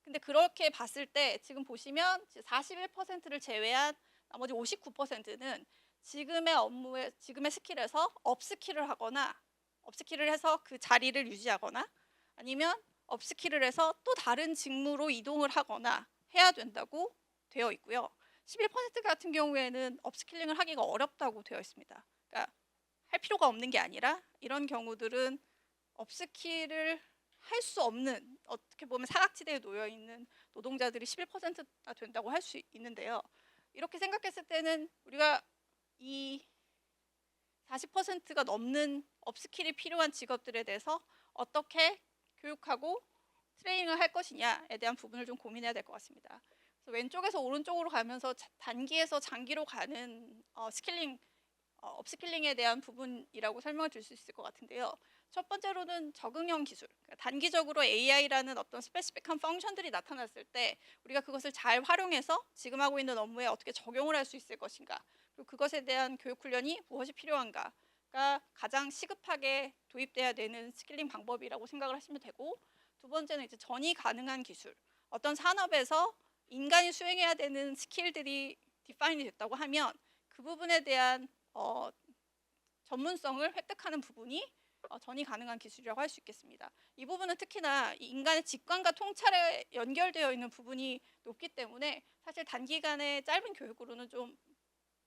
근데 그렇게 봤을 때 지금 보시면 41%를 제외한 나머지 59%는 지금의 업무에 지금의 스킬에서 업스킬을 하거나 업스킬을 해서 그 자리를 유지하거나 아니면 업스킬을 해서 또 다른 직무로 이동을 하거나 해야 된다고 되어 있고요. 11% 같은 경우에는 업스킬링을 하기가 어렵다고 되어 있습니다. 그러니까 할 필요가 없는 게 아니라 이런 경우들은 업스킬을 할 수 없는 어떻게 보면 사각지대에 놓여 있는 노동자들이 11%가 된다고 할 수 있는데요. 이렇게 생각했을 때는 우리가 이 40%가 넘는 업스킬이 필요한 직업들에 대해서 어떻게 교육하고 트레이닝을 할 것이냐에 대한 부분을 좀 고민해야 될 것 같습니다. 그래서 왼쪽에서 오른쪽으로 가면서 단기에서 장기로 가는 스킬링, 업스킬링에 대한 부분이라고 설명을 드릴 수 있을 것 같은데요. 첫 번째로는 적응형 기술. 그러니까 단기적으로 AI라는 어떤 스페시픽한 펑션들이 나타났을 때 우리가 그것을 잘 활용해서 지금 하고 있는 업무에 어떻게 적용을 할 수 있을 것인가. 그리고 그것에 대한 교육 훈련이 무엇이 필요한가가 가장 시급하게 도입돼야 되는 스킬링 방법이라고 생각을 하시면 되고, 두 번째는 이제 전이 가능한 기술. 어떤 산업에서 인간이 수행해야 되는 스킬들이 디파인이 됐다고 하면 그 부분에 대한 전문성을 획득하는 부분이 전이 가능한 기술이라고 할 수 있겠습니다. 이 부분은 특히나 이 인간의 직관과 통찰에 연결되어 있는 부분이 높기 때문에 사실 단기간의 짧은 교육으로는 좀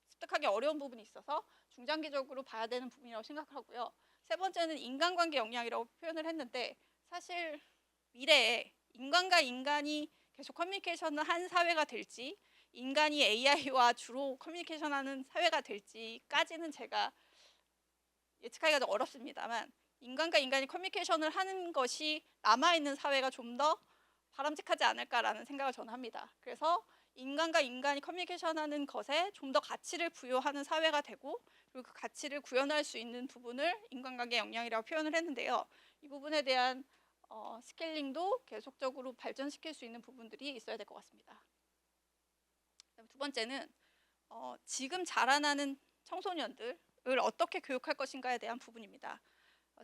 습득하기 어려운 부분이 있어서 중장기적으로 봐야 되는 부분이라고 생각하고요. 세 번째는 인간관계 역량이라고 표현을 했는데, 사실 미래에 인간과 인간이 계속 커뮤니케이션을 한 사회가 될지 인간이 AI와 주로 커뮤니케이션하는 사회가 될지까지는 제가 예측하기가 좀 어렵습니다만, 인간과 인간이 커뮤니케이션을 하는 것이 남아있는 사회가 좀 더 바람직하지 않을까라는 생각을 저는 합니다. 그래서 인간과 인간이 커뮤니케이션하는 것에 좀 더 가치를 부여하는 사회가 되고, 그리고 그 가치를 구현할 수 있는 부분을 인간관계 역량이라고 표현을 했는데요. 이 부분에 대한 스케일링도 계속적으로 발전시킬 수 있는 부분들이 있어야 될 것 같습니다. 두 번째는 지금 자라나는 청소년들을 어떻게 교육할 것인가에 대한 부분입니다.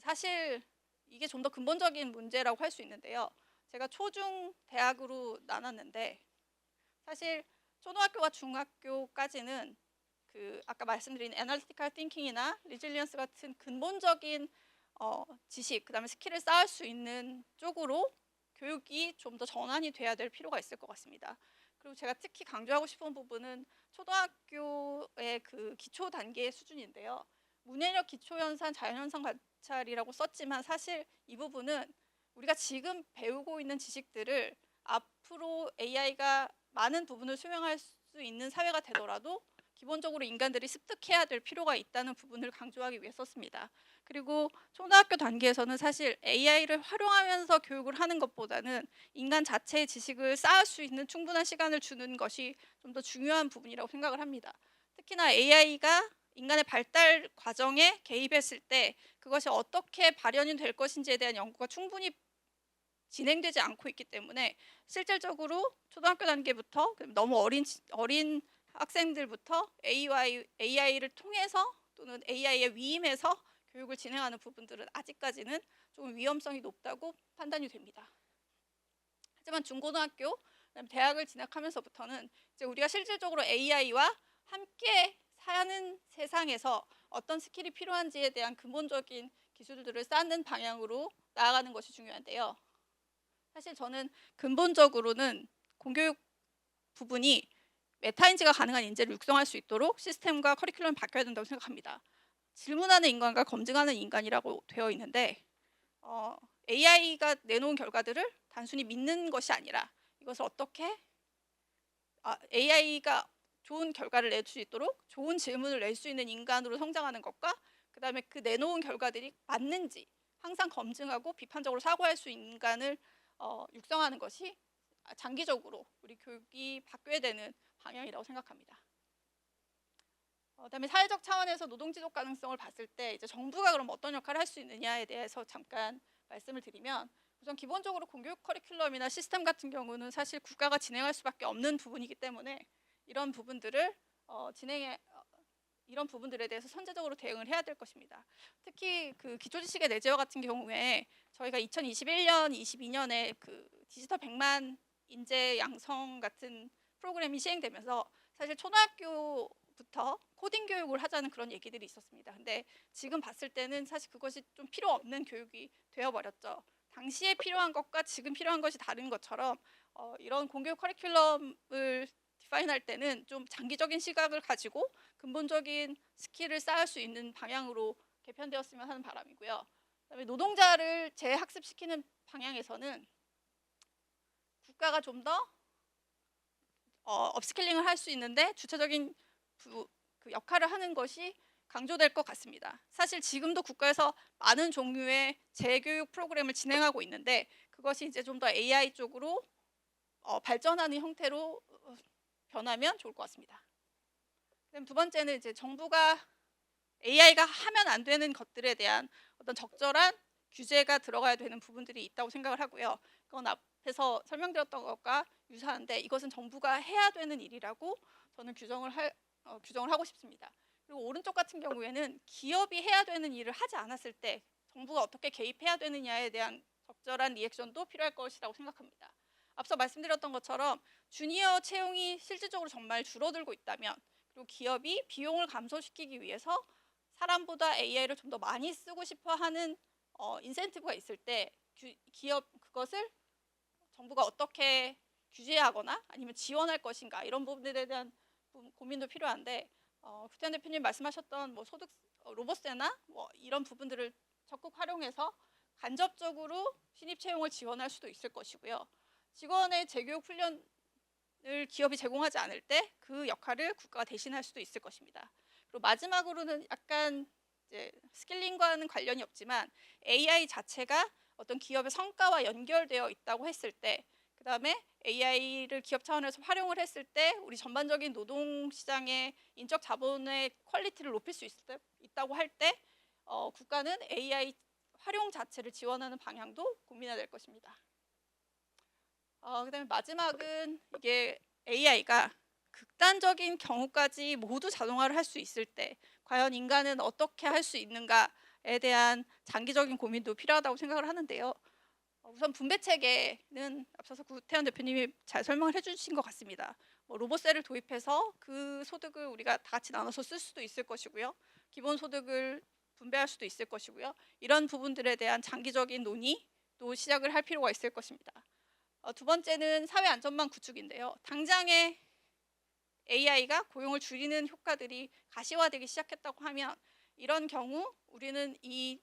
사실 이게 좀 더 근본적인 문제라고 할 수 있는데요. 제가 초중 대학으로 나눴는데, 사실 초등학교와 중학교까지는 그 아까 말씀드린 애널리티컬 띵킹이나 리질리언스 같은 근본적인 지식, 그다음에 스킬을 쌓을 수 있는 쪽으로 교육이 좀 더 전환이 돼야 될 필요가 있을 것 같습니다. 그리고 제가 특히 강조하고 싶은 부분은 초등학교의 그 기초 단계의 수준인데요. 문해력 기초현상, 자연현상 관찰이라고 썼지만 사실 이 부분은 우리가 지금 배우고 있는 지식들을 앞으로 AI가 많은 부분을 수행할 수 있는 사회가 되더라도 기본적으로 인간들이 습득해야 될 필요가 있다는 부분을 강조하기 위해 썼습니다. 그리고 초등학교 단계에서는 사실 AI를 활용하면서 교육을 하는 것보다는 인간 자체의 지식을 쌓을 수 있는 충분한 시간을 주는 것이 좀 더 중요한 부분이라고 생각을 합니다. 특히나 AI가 인간의 발달 과정에 개입했을 때 그것이 어떻게 발현이 될 것인지에 대한 연구가 충분히 진행되지 않고 있기 때문에 실질적으로 초등학교 단계부터 너무 어린 학생들부터 AI를 통해서 또는 AI에 위임해서 교육을 진행하는 부분들은 아직까지는 조금 위험성이 높다고 판단이 됩니다. 하지만 중고등학교, 그다음에 대학을 진학하면서부터는 이제 우리가 실질적으로 AI와 함께 사는 세상에서 어떤 스킬이 필요한지에 대한 근본적인 기술들을 쌓는 방향으로 나아가는 것이 중요한데요. 사실 저는 근본적으로는 공교육 부분이 메타인지가 가능한 인재를 육성할 수 있도록 시스템과 커리큘럼이 바뀌어야 된다고 생각합니다. 질문하는 인간과 검증하는 인간이라고 되어 있는데 AI가 내놓은 결과들을 단순히 믿는 것이 아니라 이것을 어떻게 AI가 좋은 결과를 낼 수 있도록 좋은 질문을 낼 수 있는 인간으로 성장하는 것과 그다음에 그 내놓은 결과들이 맞는지 항상 검증하고 비판적으로 사고할 수 있는 인간을 육성하는 것이 장기적으로 우리 교육이 바뀌어야 되는 방향이라고 생각합니다. 그다음에 사회적 차원에서 노동 지속 가능성을 봤을 때 이제 정부가 그럼 어떤 역할을 할 수 있느냐에 대해서 잠깐 말씀을 드리면, 우선 기본적으로 공교육 커리큘럼이나 시스템 같은 경우는 사실 국가가 진행할 수밖에 없는 부분이기 때문에 이런 부분들을 이런 부분들에 대해서 선제적으로 대응을 해야 될 것입니다. 특히 그 기초지식의 내재화 같은 경우에 저희가 2021년, 22년에 그 디지털 100만 인재 양성 같은 프로그램이 시행되면서 사실 초등학교부터 코딩 교육을 하자는 그런 얘기들이 있었습니다. 근데 지금 봤을 때는 사실 그것이 좀 필요 없는 교육이 되어버렸죠. 당시에 필요한 것과 지금 필요한 것이 다른 것처럼 이런 공교육 커리큘럼을 디파인할 때는 좀 장기적인 시각을 가지고 근본적인 스킬을 쌓을 수 있는 방향으로 개편되었으면 하는 바람이고요. 그다음에 노동자를 재학습시키는 방향에서는 국가가 좀 더 업스킬링을 할 수 있는데 주체적인 그 역할을 하는 것이 강조될 것 같습니다. 사실 지금도 국가에서 많은 종류의 재교육 프로그램을 진행하고 있는데 그것이 이제 좀 더 AI 쪽으로 발전하는 형태로 변하면 좋을 것 같습니다. 그다음 두 번째는 이제 정부가 AI가 하면 안 되는 것들에 대한 어떤 적절한 규제가 들어가야 되는 부분들이 있다고 생각을 하고요. 그건 앞에서 설명드렸던 것과 유사한데 이것은 정부가 해야 되는 일이라고 저는 규정을 하고 싶습니다. 그리고 오른쪽 같은 경우에는 기업이 해야 되는 일을 하지 않았을 때 정부가 어떻게 개입해야 되느냐에 대한 적절한 리액션도 필요할 것이라고 생각합니다. 앞서 말씀드렸던 것처럼 주니어 채용이 실질적으로 정말 줄어들고 있다면, 그리고 기업이 비용을 감소시키기 위해서 사람보다 AI를 좀 더 많이 쓰고 싶어 하는 인센티브가 있을 때 기업 그것을 정부가 어떻게 규제하거나 아니면 지원할 것인가, 이런 부분들에 대한 고민도 필요한데 구태현 대표님 말씀하셨던 뭐 소득 로봇세나 뭐 이런 부분들을 적극 활용해서 간접적으로 신입 채용을 지원할 수도 있을 것이고요. 직원의 재교육 훈련을 기업이 제공하지 않을 때 그 역할을 국가가 대신할 수도 있을 것입니다. 그리고 마지막으로는 약간 이제 스킬링과는 관련이 없지만 AI 자체가 어떤 기업의 성과와 연결되어 있다고 했을 때, 그 다음에 AI를 기업 차원에서 활용을 했을 때 우리 전반적인 노동시장의 인적 자본의 퀄리티를 높일 수 있다고 할 때 국가는 AI 활용 자체를 지원하는 방향도 고민해야 될 것입니다. 그다음에 마지막은 이게 AI가 극단적인 경우까지 모두 자동화를 할 수 있을 때 과연 인간은 어떻게 할 수 있는가에 대한 장기적인 고민도 필요하다고 생각을 하는데요. 우선 분배 체계는 앞서서 구태현 대표님이 잘 설명을 해주신 것 같습니다. 로봇세를 도입해서 그 소득을 우리가 다 같이 나눠서 쓸 수도 있을 것이고요. 기본 소득을 분배할 수도 있을 것이고요. 이런 부분들에 대한 장기적인 논의도 시작을 할 필요가 있을 것입니다. 두 번째는 사회 안전망 구축인데요. 당장에 AI가 고용을 줄이는 효과들이 가시화되기 시작했다고 하면 이런 경우 우리는 이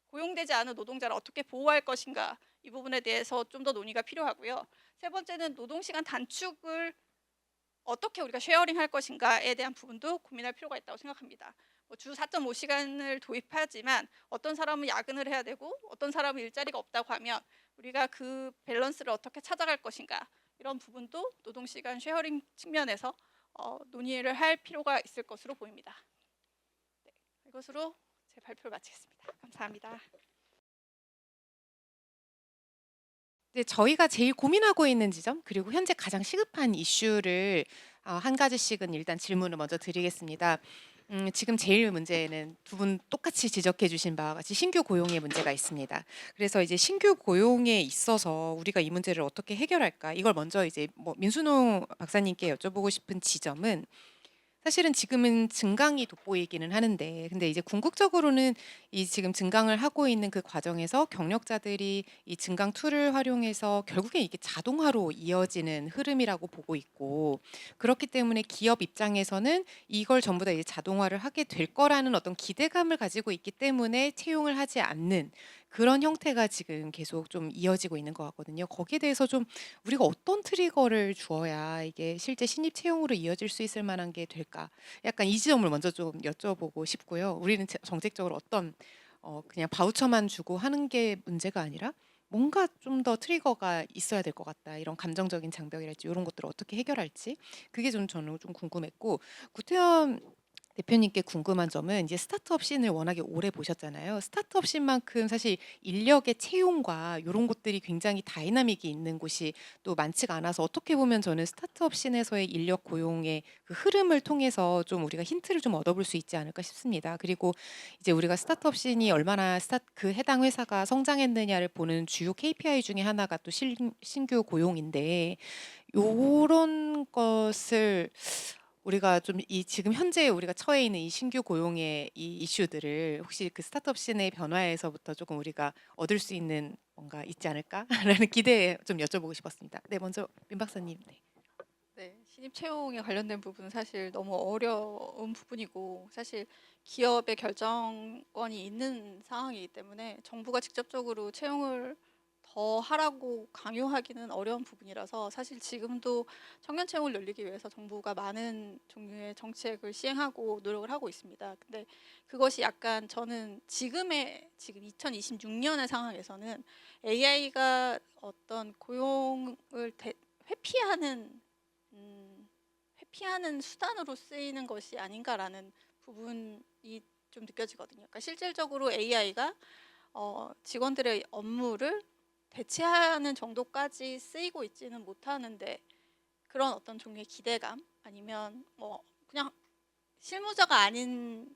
고용되지 않은 노동자를 어떻게 보호할 것인가, 이 부분에 대해서 좀 더 논의가 필요하고요. 세 번째는 노동시간 단축을 어떻게 우리가 쉐어링 할 것인가에 대한 부분도 고민할 필요가 있다고 생각합니다. 주 4.5시간을 도입하지만 어떤 사람은 야근을 해야 되고 어떤 사람은 일자리가 없다고 하면 우리가 그 밸런스를 어떻게 찾아갈 것인가, 이런 부분도 노동시간 쉐어링 측면에서 논의를 할 필요가 있을 것으로 보입니다. 네, 이것으로 제 발표를 마치겠습니다. 감사합니다. 네, 저희가 제일 고민하고 있는 지점, 그리고 현재 가장 시급한 이슈를 한 가지씩은 일단 질문을 먼저 드리겠습니다. 지금 제일 문제는 두 분 똑같이 지적해 주신 바와 같이 신규 고용의 문제가 있습니다. 그래서 이제 신규 고용에 있어서 우리가 이 문제를 어떻게 해결할까? 이걸 먼저 이제 민순호 박사님께 여쭤보고 싶은 지점은, 사실은 지금은 증강이 돋보이기는 하는데, 근데 이제 궁극적으로는 이 지금 증강을 하고 있는 그 과정에서 경력자들이 이 증강 툴을 활용해서 결국에 이게 자동화로 이어지는 흐름이라고 보고 있고, 그렇기 때문에 기업 입장에서는 이걸 전부 다 이제 자동화를 하게 될 거라는 어떤 기대감을 가지고 있기 때문에 채용을 하지 않는 그런 형태가 지금 계속 좀 이어지고 있는 것 같거든요. 거기에 대해서 좀 우리가 어떤 트리거를 주어야 이게 실제 신입 채용으로 이어질 수 있을 만한 게 될까? 약간 이 지점을 먼저 좀 여쭤보고 싶고요. 우리는 정책적으로 어떤 그냥 바우처만 주고 하는 게 문제가 아니라 뭔가 좀 더 트리거가 있어야 될 것 같다. 이런 감정적인 장벽이랄지 이런 것들을 어떻게 해결할지, 그게 좀 저는 좀 궁금했고, 구태현 대표님께 궁금한 점은 이제 스타트업 씬을 워낙에 오래 보셨잖아요. 스타트업 씬만큼 사실 인력의 채용과 요런 것들이 굉장히 다이나믹이 있는 곳이 또 많지가 않아서 어떻게 보면 저는 스타트업 씬에서의 인력 고용의 그 흐름을 통해서 좀 우리가 힌트를 좀 얻어볼 수 있지 않을까 싶습니다. 그리고 이제 우리가 스타트업 씬이 얼마나 그 해당 회사가 성장했느냐를 보는 주요 KPI 중에 하나가 또 신규 고용인데 요런 것을 우리가 좀 이 지금 현재 우리가 처해 있는 이 신규 고용의 이 이슈들을 혹시 그 스타트업 씬의 변화에서부터 조금 우리가 얻을 수 있는 뭔가 있지 않을까라는 기대에 좀 여쭤보고 싶었습니다. 네, 먼저 민 박사님. 네. 네, 신입 채용에 관련된 부분은 사실 너무 어려운 부분이고 사실 기업의 결정권이 있는 상황이기 때문에 정부가 직접적으로 채용을 더 하라고 강요하기는 어려운 부분이라서 사실 지금도 청년 채용을 늘리기 위해서 정부가 많은 종류의 정책을 시행하고 노력을 하고 있습니다. 근데 그것이 약간 저는 지금 2026년의 상황에서는 AI가 어떤 고용을 회피하는 회피하는 수단으로 쓰이는 것이 아닌가라는 부분이 좀 느껴지거든요. 그러니까 실질적으로 AI가 직원들의 업무를 대체하는 정도까지 쓰이고 있지는 못하는데 그런 어떤 종류의 기대감 아니면 뭐 그냥 실무자가 아닌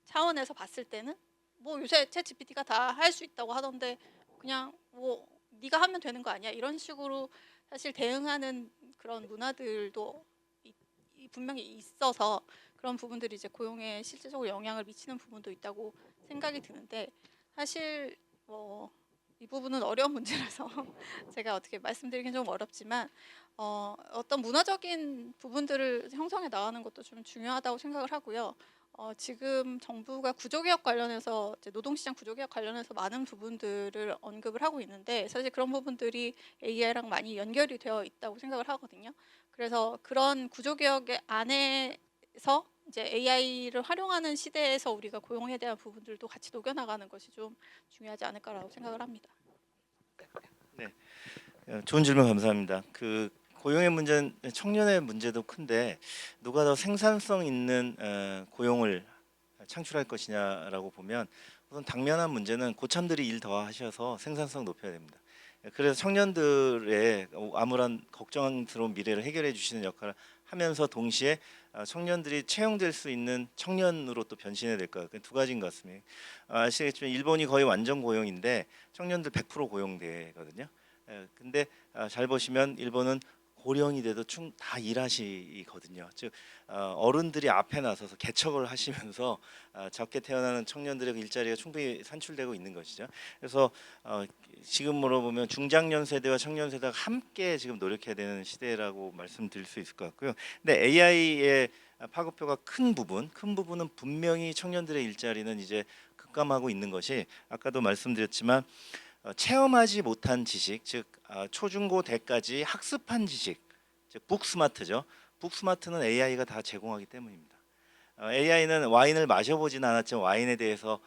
차원에서 봤을 때는 뭐 요새 챗 GPT가 다 할 수 있다고 하던데 그냥 뭐 네가 하면 되는 거 아니야 이런 식으로 사실 대응하는 그런 문화들도 분명히 있어서 그런 부분들이 이제 고용에 실질적으로 영향을 미치는 부분도 있다고 생각이 드는데 사실 이 부분은 어려운 문제라서 제가 어떻게 말씀드리긴 좀 어렵지만 어떤 문화적인 부분들을 형성해 나가는 것도 좀 중요하다고 생각을 하고요. 지금 정부가 구조개혁 관련해서 이제 노동시장 구조개혁 관련해서 많은 부분들을 언급을 하고 있는데 사실 그런 부분들이 AI랑 많이 연결이 되어 있다고 생각을 하거든요. 그래서 그런 구조개혁의 안에서 이제 AI를 활용하는 시대에서 우리가 고용에 대한 부분들도 같이 녹여나가는 것이 좀 중요하지 않을까라고 생각을 합니다. 네, 좋은 질문 감사합니다. 그 고용의 문제는 청년의 문제도 큰데 누가 더 생산성 있는 고용을 창출할 것이냐라고 보면 우선 당면한 문제는 고참들이 일 더 하셔서 생산성 높여야 됩니다. 그래서 청년들의 아무런 걱정스러운 미래를 해결해 주시는 역할을 하면서 동시에 청년들이 채용될 수 있는 청년으로 또 변신해야 될 것 같아요. 두 가지인 것 같습니다. 아시겠지만 일본이 거의 완전 고용인데 청년들 100% 고용되거든요. 근데 잘 보시면 일본은 고령이 돼도 다 일하시거든요. 즉 어른들이 앞에 나서서 개척을 하시면서 적게 태어나는 청년들의 그 일자리가 충분히 산출되고 있는 것이죠. 그래서 지금으로 보면 중장년 세대와 청년 세대가 함께 지금 노력해야 되는 시대라고 말씀드릴 수 있을 것 같고요. 근데 AI의 파급효가 큰 부분은 분명히 청년들의 일자리는 이제 급감하고 있는 것이 아까도 말씀드렸지만 체험하지 못한 지식, 즉 초중고 대까지 학습한 지식, 즉 북스마트죠. 북스마트는 AI가 다 제공하기 때문입니다. AI는 와인을 마셔보진 않았지만 와인에 대해서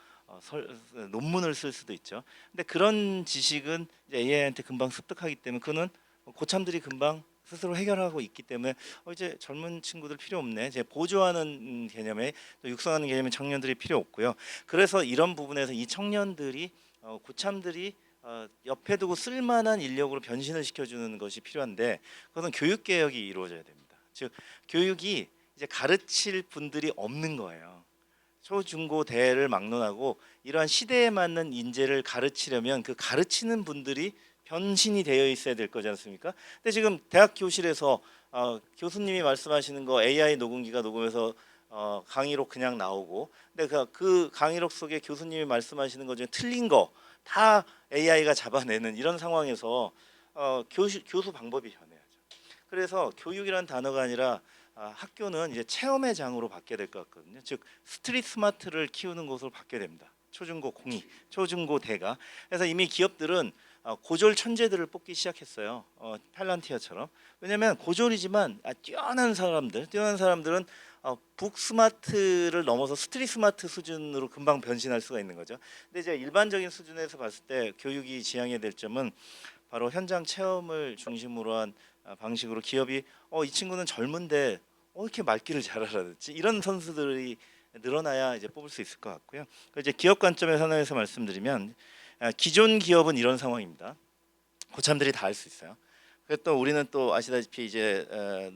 논문을 쓸 수도 있죠. 근데 그런 지식은 이제 AI한테 금방 습득하기 때문에 그는 고참들이 금방 스스로 해결하고 있기 때문에 이제 젊은 친구들 필요 없네. 이제 보조하는 개념에 또 육성하는 개념에 청년들이 필요 없고요. 그래서 이런 부분에서 이 청년들이 고참들이 옆에 두고 쓸만한 인력으로 변신을 시켜주는 것이 필요한데 그것은 교육 개혁이 이루어져야 됩니다. 즉 교육이 이제 가르칠 분들이 없는 거예요. 초, 중, 고, 대를 막론하고 이러한 시대에 맞는 인재를 가르치려면 그 가르치는 분들이 변신이 되어 있어야 될 거지 않습니까? 근데 지금 대학 교실에서 교수님이 말씀하시는 거 AI 녹음기가 녹음해서 강의록 그냥 나오고 근데 그 강의록 속에 교수님이 말씀하시는 것 중에 틀린 거 다 AI가 잡아내는 이런 상황에서 교수 방법이 변해야죠. 그래서 교육이라는 단어가 아니라 학교는 이제 체험의 장으로 바뀌어야 될 것 같거든요. 즉 스트릿 스마트를 키우는 곳으로 바뀌어야 됩니다. 초중고 공이, 초중고 대가. 그래서 이미 기업들은 고졸 천재들을 뽑기 시작했어요. 팔란티어처럼. 왜냐하면 고졸이지만 뛰어난 사람들은 북스마트를 넘어서 스트릿 스마트 수준으로 금방 변신할 수가 있는 거죠. 근데 이제 일반적인 수준에서 봤을 때 교육이 지향해야 될 점은 바로 현장 체험을 중심으로 한 방식으로 기업이 이 친구는 젊은데 이렇게 말귀를 잘 알아듣지? 이런 선수들이 늘어나야 이제 뽑을 수 있을 것 같고요. 이제 기업 관점에서 하나에서 말씀드리면 기존 기업은 이런 상황입니다. 고참들이 다 할 수 있어요. 그래서 또 우리는 또 아시다시피 이제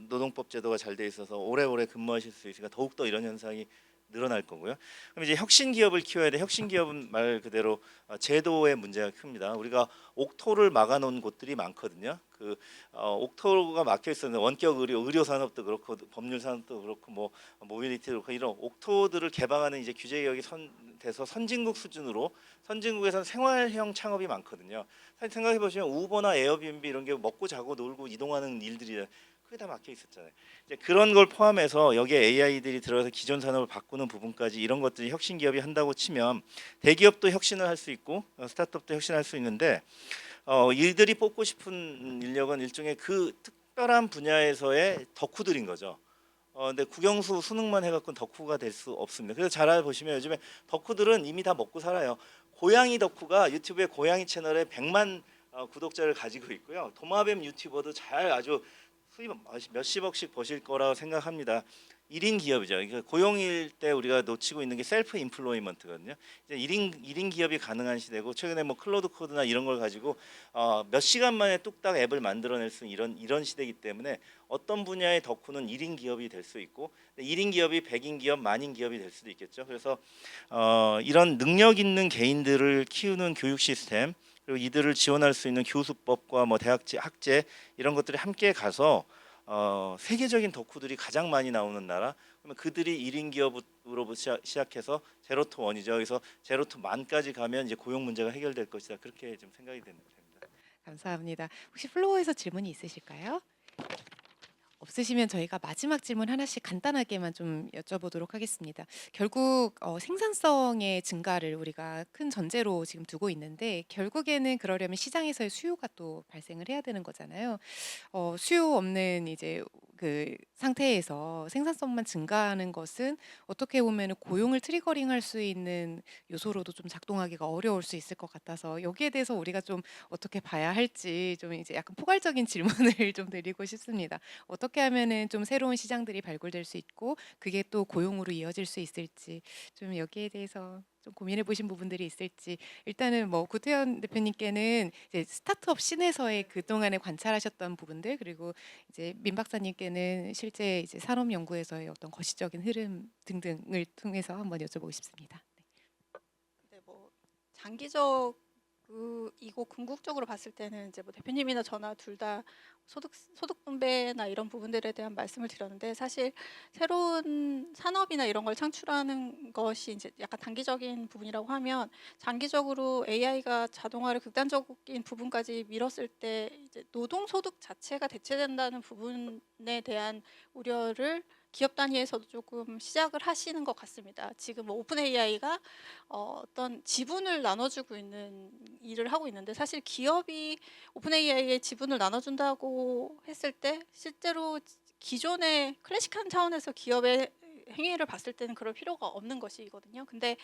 노동법 제도가 잘 돼 있어서 오래오래 근무하실 수 있으니까 더욱 더 이런 현상이 늘어날 거고요. 그럼 이제 혁신 기업을 키워야 돼. 혁신 기업은 말 그대로 제도의 문제가 큽니다. 우리가 옥토를 막아놓은 곳들이 많거든요. 그 옥토가 막혀 있었는데 원격 의료 산업도 그렇고 법률 산업도 그렇고 뭐 모빌리티도 그렇고 이런 옥토들을 개방하는 이제 규제 개혁이 돼서 선진국 수준으로 선진국에서는 생활형 창업이 많거든요. 사실 생각해 보시면 우버나 에어비앤비 이런 게 먹고 자고 놀고 이동하는 일들이 그게 다 막혀 있었잖아요. 이제 그런 걸 포함해서 여기에 AI들이 들어서 기존 산업을 바꾸는 부분까지 이런 것들이 혁신 기업이 한다고 치면 대기업도 혁신을 할 수 있고 스타트업도 혁신할 수 있는데 이들이 뽑고 싶은 인력은 일종의 그 특별한 분야에서의 덕후들인 거죠. 근데 국영수 수능만 해갖고는 덕후가 될 수 없습니다. 그래서 잘 보시면 요즘에 덕후들은 이미 다 먹고 살아요. 고양이 덕후가 유튜브에 고양이 채널에 100만 구독자를 가지고 있고요. 도마뱀 유튜버도 잘 아주 수입 몇십억씩 버실 거라고 생각합니다. 1인 기업이죠. 그러니까 고용일 때 우리가 놓치고 있는 게 셀프 인플로이먼트거든요. 이제 1인 기업이 가능한 시대고 최근에 뭐 클로드 코드나 이런 걸 가지고 몇 시간 만에 뚝딱 앱을 만들어낼 수 있는 이런 시대이기 때문에 어떤 분야의 덕후는 1인 기업이 될 수 있고 1인 기업이 100인 기업, 만인 기업이 될 수도 있겠죠. 그래서 이런 능력 있는 개인들을 키우는 교육 시스템 그리고 이들을 지원할 수 있는 교수법과 뭐 대학 학제 이런 것들이 함께 가서 세계적인 덕후들이 가장 많이 나오는 나라 그러면 그들이 1인 기업으로부터 시작해서 제로 투 원이죠. 그래서 제로 투 만까지 가면 이제 고용 문제가 해결될 것이다. 그렇게 좀 생각이 됩니다. 감사합니다. 혹시 플로어에서 질문이 있으실까요? 없으시면 저희가 마지막 질문 하나씩 간단하게만 좀 여쭤보도록 하겠습니다. 결국 생산성의 증가를 우리가 큰 전제로 지금 두고 있는데 결국에는 그러려면 시장에서의 수요가 또 발생을 해야 되는 거잖아요. 수요 없는 이제 그 상태에서 생산성만 증가하는 것은 어떻게 보면은 고용을 트리거링할 수 있는 요소로도 좀 작동하기가 어려울 수 있을 것 같아서 여기에 대해서 우리가 좀 어떻게 봐야 할지 좀 이제 약간 포괄적인 질문을 좀 드리고 싶습니다. 어떻게 하면은 좀 새로운 시장들이 발굴될 수 있고 그게 또 고용으로 이어질 수 있을지 좀 여기에 대해서 좀 고민해 보신 부분들이 있을지 일단은 뭐 구태현 대표님께는 이제 스타트업 씬에서의 그동안에 관찰하셨던 부분들 그리고 이제 민 박사님께는 실제 이제 산업 연구에서의 어떤 거시적인 흐름 등등을 통해서 한번 여쭤보고 싶습니다. 네, 뭐 장기적 이고 궁극적으로 봤을 때는 이제 뭐 대표님이나 저나 둘 다 소득 분배나 이런 부분들에 대한 말씀을 드렸는데 사실 새로운 산업이나 이런 걸 창출하는 것이 이제 약간 단기적인 부분이라고 하면 장기적으로 AI가 자동화를 극단적인 부분까지 밀었을 때 이제 노동 소득 자체가 대체된다는 부분에 대한 우려를 기업 단위에서도 조금 시작을 하시는 것 같습니다. 지금 뭐 오픈 AI가 어떤 지분을 나눠주고 있는 일을 하고 있는데 사실 기업이 오픈 AI의 지분을 나눠준다고 했을 때 실제로 기존의 클래식한 차원에서 기업의 행위를 봤을 때는 그럴 필요가 없는 것이거든요. 근데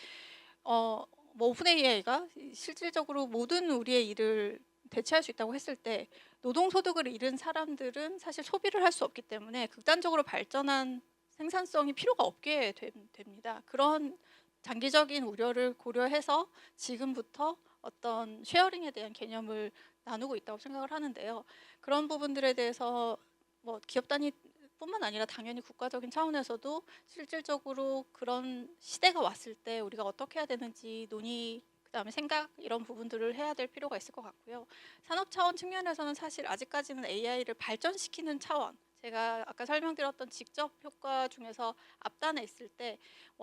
뭐 오픈 AI가 실질적으로 모든 우리의 일을 대체할 수 있다고 했을 때 노동소득을 잃은 사람들은 사실 소비를 할 수 없기 때문에 극단적으로 발전한 생산성이 필요가 없게 됩니다. 그런 장기적인 우려를 고려해서 지금부터 어떤 쉐어링에 대한 개념을 나누고 있다고 생각을 하는데요. 그런 부분들에 대해서 뭐 기업 단위뿐만 아니라 당연히 국가적인 차원에서도 실질적으로 그런 시대가 왔을 때 우리가 어떻게 해야 되는지 논의 그다음에 생각 이런 부분들을 해야 될 필요가 있을 것 같고요. 산업 차원 측면에서는 사실 아직까지는 AI를 발전시키는 차원 제가 아까 설명드렸던 직접 효과 중에서 앞단에 있을 때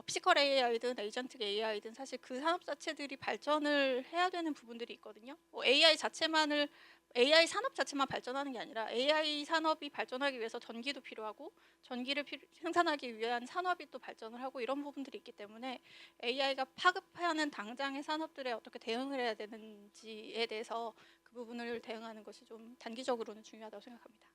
피지컬 AI든 에이전틱 AI든 사실 그 산업 자체들이 발전을 해야 되는 부분들이 있거든요. AI 산업 자체만 발전하는 게 아니라 AI 산업이 발전하기 위해서 전기도 필요하고 전기를 생산하기 위한 산업이 또 발전을 하고 이런 부분들이 있기 때문에 AI가 파급하는 당장의 산업들에 어떻게 대응을 해야 되는지에 대해서 그 부분을 대응하는 것이 좀 단기적으로는 중요하다고 생각합니다.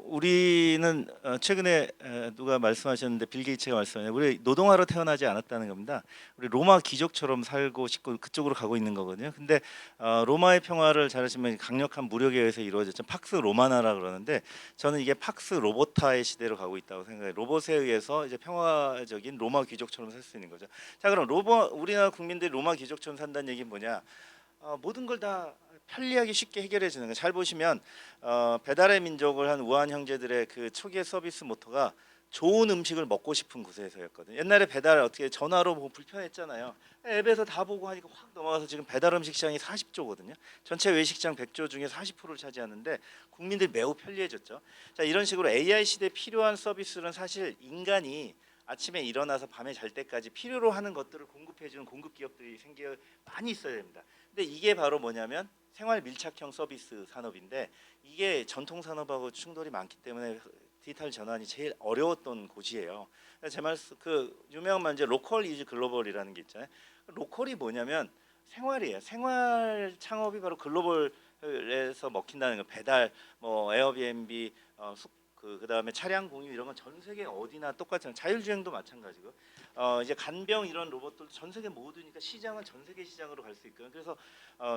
우리는 최근에 누가 말씀하셨는데 빌 게이츠가 말씀하셨는데 우리 노동하러 태어나지 않았다는 겁니다. 우리 로마 귀족처럼 살고 싶고 그쪽으로 가고 있는 거거든요. 근데 로마의 평화를 잘 아시면 강력한 무력에 의해서 이루어졌죠. 팍스 로마나라 그러는데 저는 이게 팍스 로보타의 시대로 가고 있다고 생각해요. 로봇에 의해서 이제 평화적인 로마 귀족처럼 살 수 있는 거죠. 자, 그럼 우리나라 국민들이 로마 귀족처럼 산다는 얘기는 뭐냐? 모든 걸 다 편리하게 쉽게 해결해 주는 거. 잘 보시면 배달의 민족을 한 우한 형제들의 그 초기의 서비스 모토가 좋은 음식을 먹고 싶은 곳에서였거든요. 옛날에 배달 어떻게 전화로 보고 불편했잖아요. 앱에서 다 보고 하니까 확 넘어가서 지금 배달 음식 시장이 40조거든요. 전체 외식장 100조 중에 40%를 차지하는데 국민들이 매우 편리해졌죠. 자, 이런 식으로 AI 시대에 필요한 서비스는 사실 인간이 아침에 일어나서 밤에 잘 때까지 필요로 하는 것들을 공급해주는 공급 기업들이 많이 있어야 됩니다. 근데 이게 바로 뭐냐면 생활 밀착형 서비스 산업인데 이게 전통 산업하고 충돌이 많기 때문에 디지털 전환이 제일 어려웠던 곳이에요. 제 말씀 그 유명한 말 이제 로컬 이즈 글로벌이라는 게 있잖아요. 로컬이 뭐냐면 생활이에요. 생활 창업이 바로 글로벌에서 먹힌다는 거. 배달, 뭐 에어비앤비, 그다음에 차량 공유 이런 건 전 세계 어디나 똑같잖아요. 자율주행도 마찬가지고. 이제 간병 이런 로봇들도 전 세계 모두니까 시장은 전 세계 시장으로 갈 수 있고요. 그래서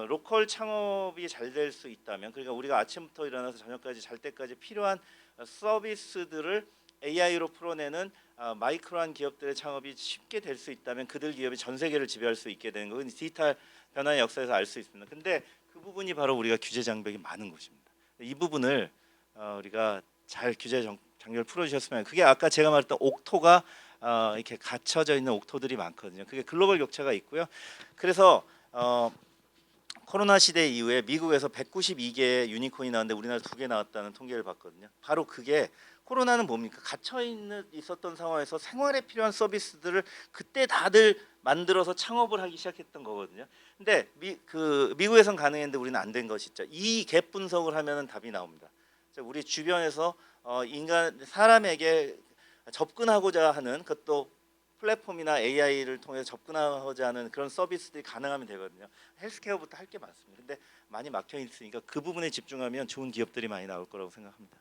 로컬 창업이 잘 될 수 있다면, 그러니까 우리가 아침부터 일어나서 저녁까지 잘 때까지 필요한 서비스들을 AI로 풀어내는 마이크로한 기업들의 창업이 쉽게 될 수 있다면 그들 기업이 전 세계를 지배할 수 있게 되는 것은 디지털 변화의 역사에서 알 수 있습니다. 근데 그 부분이 바로 우리가 규제 장벽이 많은 곳입니다. 이 부분을 우리가 잘 장벽을 풀어주셨으면, 그게 아까 제가 말했던 옥토가 이렇게 갇혀져 있는 옥토들이 많거든요. 그게 글로벌 격차가 있고요. 그래서 코로나 시대 이후에 미국에서 192개의 유니콘이 나왔는데 우리나라 2개 나왔다는 통계를 봤거든요. 바로 그게 코로나는 뭡니까? 갇혀 있었던 상황에서 생활에 필요한 서비스들을 그때 다들 만들어서 창업을 하기 시작했던 거거든요. 근데 미국에선 가능했는데 우리는 안 된 것이 있죠. 이 갭 분석을 하면은 답이 나옵니다. 우리 주변에서 사람에게 접근하고자 하는 그것도 플랫폼이나 AI를 통해서 접근하고자 하는 그런 서비스들이 가능하면 되거든요. 헬스케어부터 할 게 많습니다. 근데 많이 막혀 있으니까 그 부분에 집중하면 좋은 기업들이 많이 나올 거라고 생각합니다.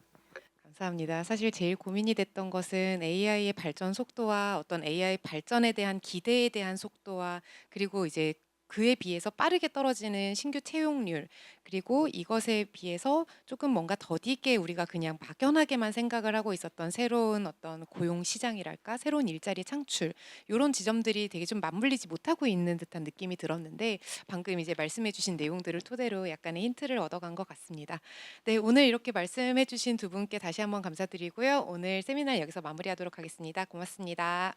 감사합니다. 사실 제일 고민이 됐던 것은 AI의 발전 속도와 어떤 AI 발전에 대한 기대에 대한 속도와 그리고 이제 그에 비해서 빠르게 떨어지는 신규 채용률 그리고 이것에 비해서 조금 뭔가 더디게 우리가 그냥 막연하게만 생각을 하고 있었던 새로운 어떤 고용 시장이랄까 새로운 일자리 창출 이런 지점들이 되게 좀 맞물리지 못하고 있는 듯한 느낌이 들었는데 방금 이제 말씀해주신 내용들을 토대로 약간의 힌트를 얻어간 것 같습니다. 네, 오늘 이렇게 말씀해주신 두 분께 다시 한번 감사드리고요. 오늘 세미나 여기서 마무리하도록 하겠습니다. 고맙습니다.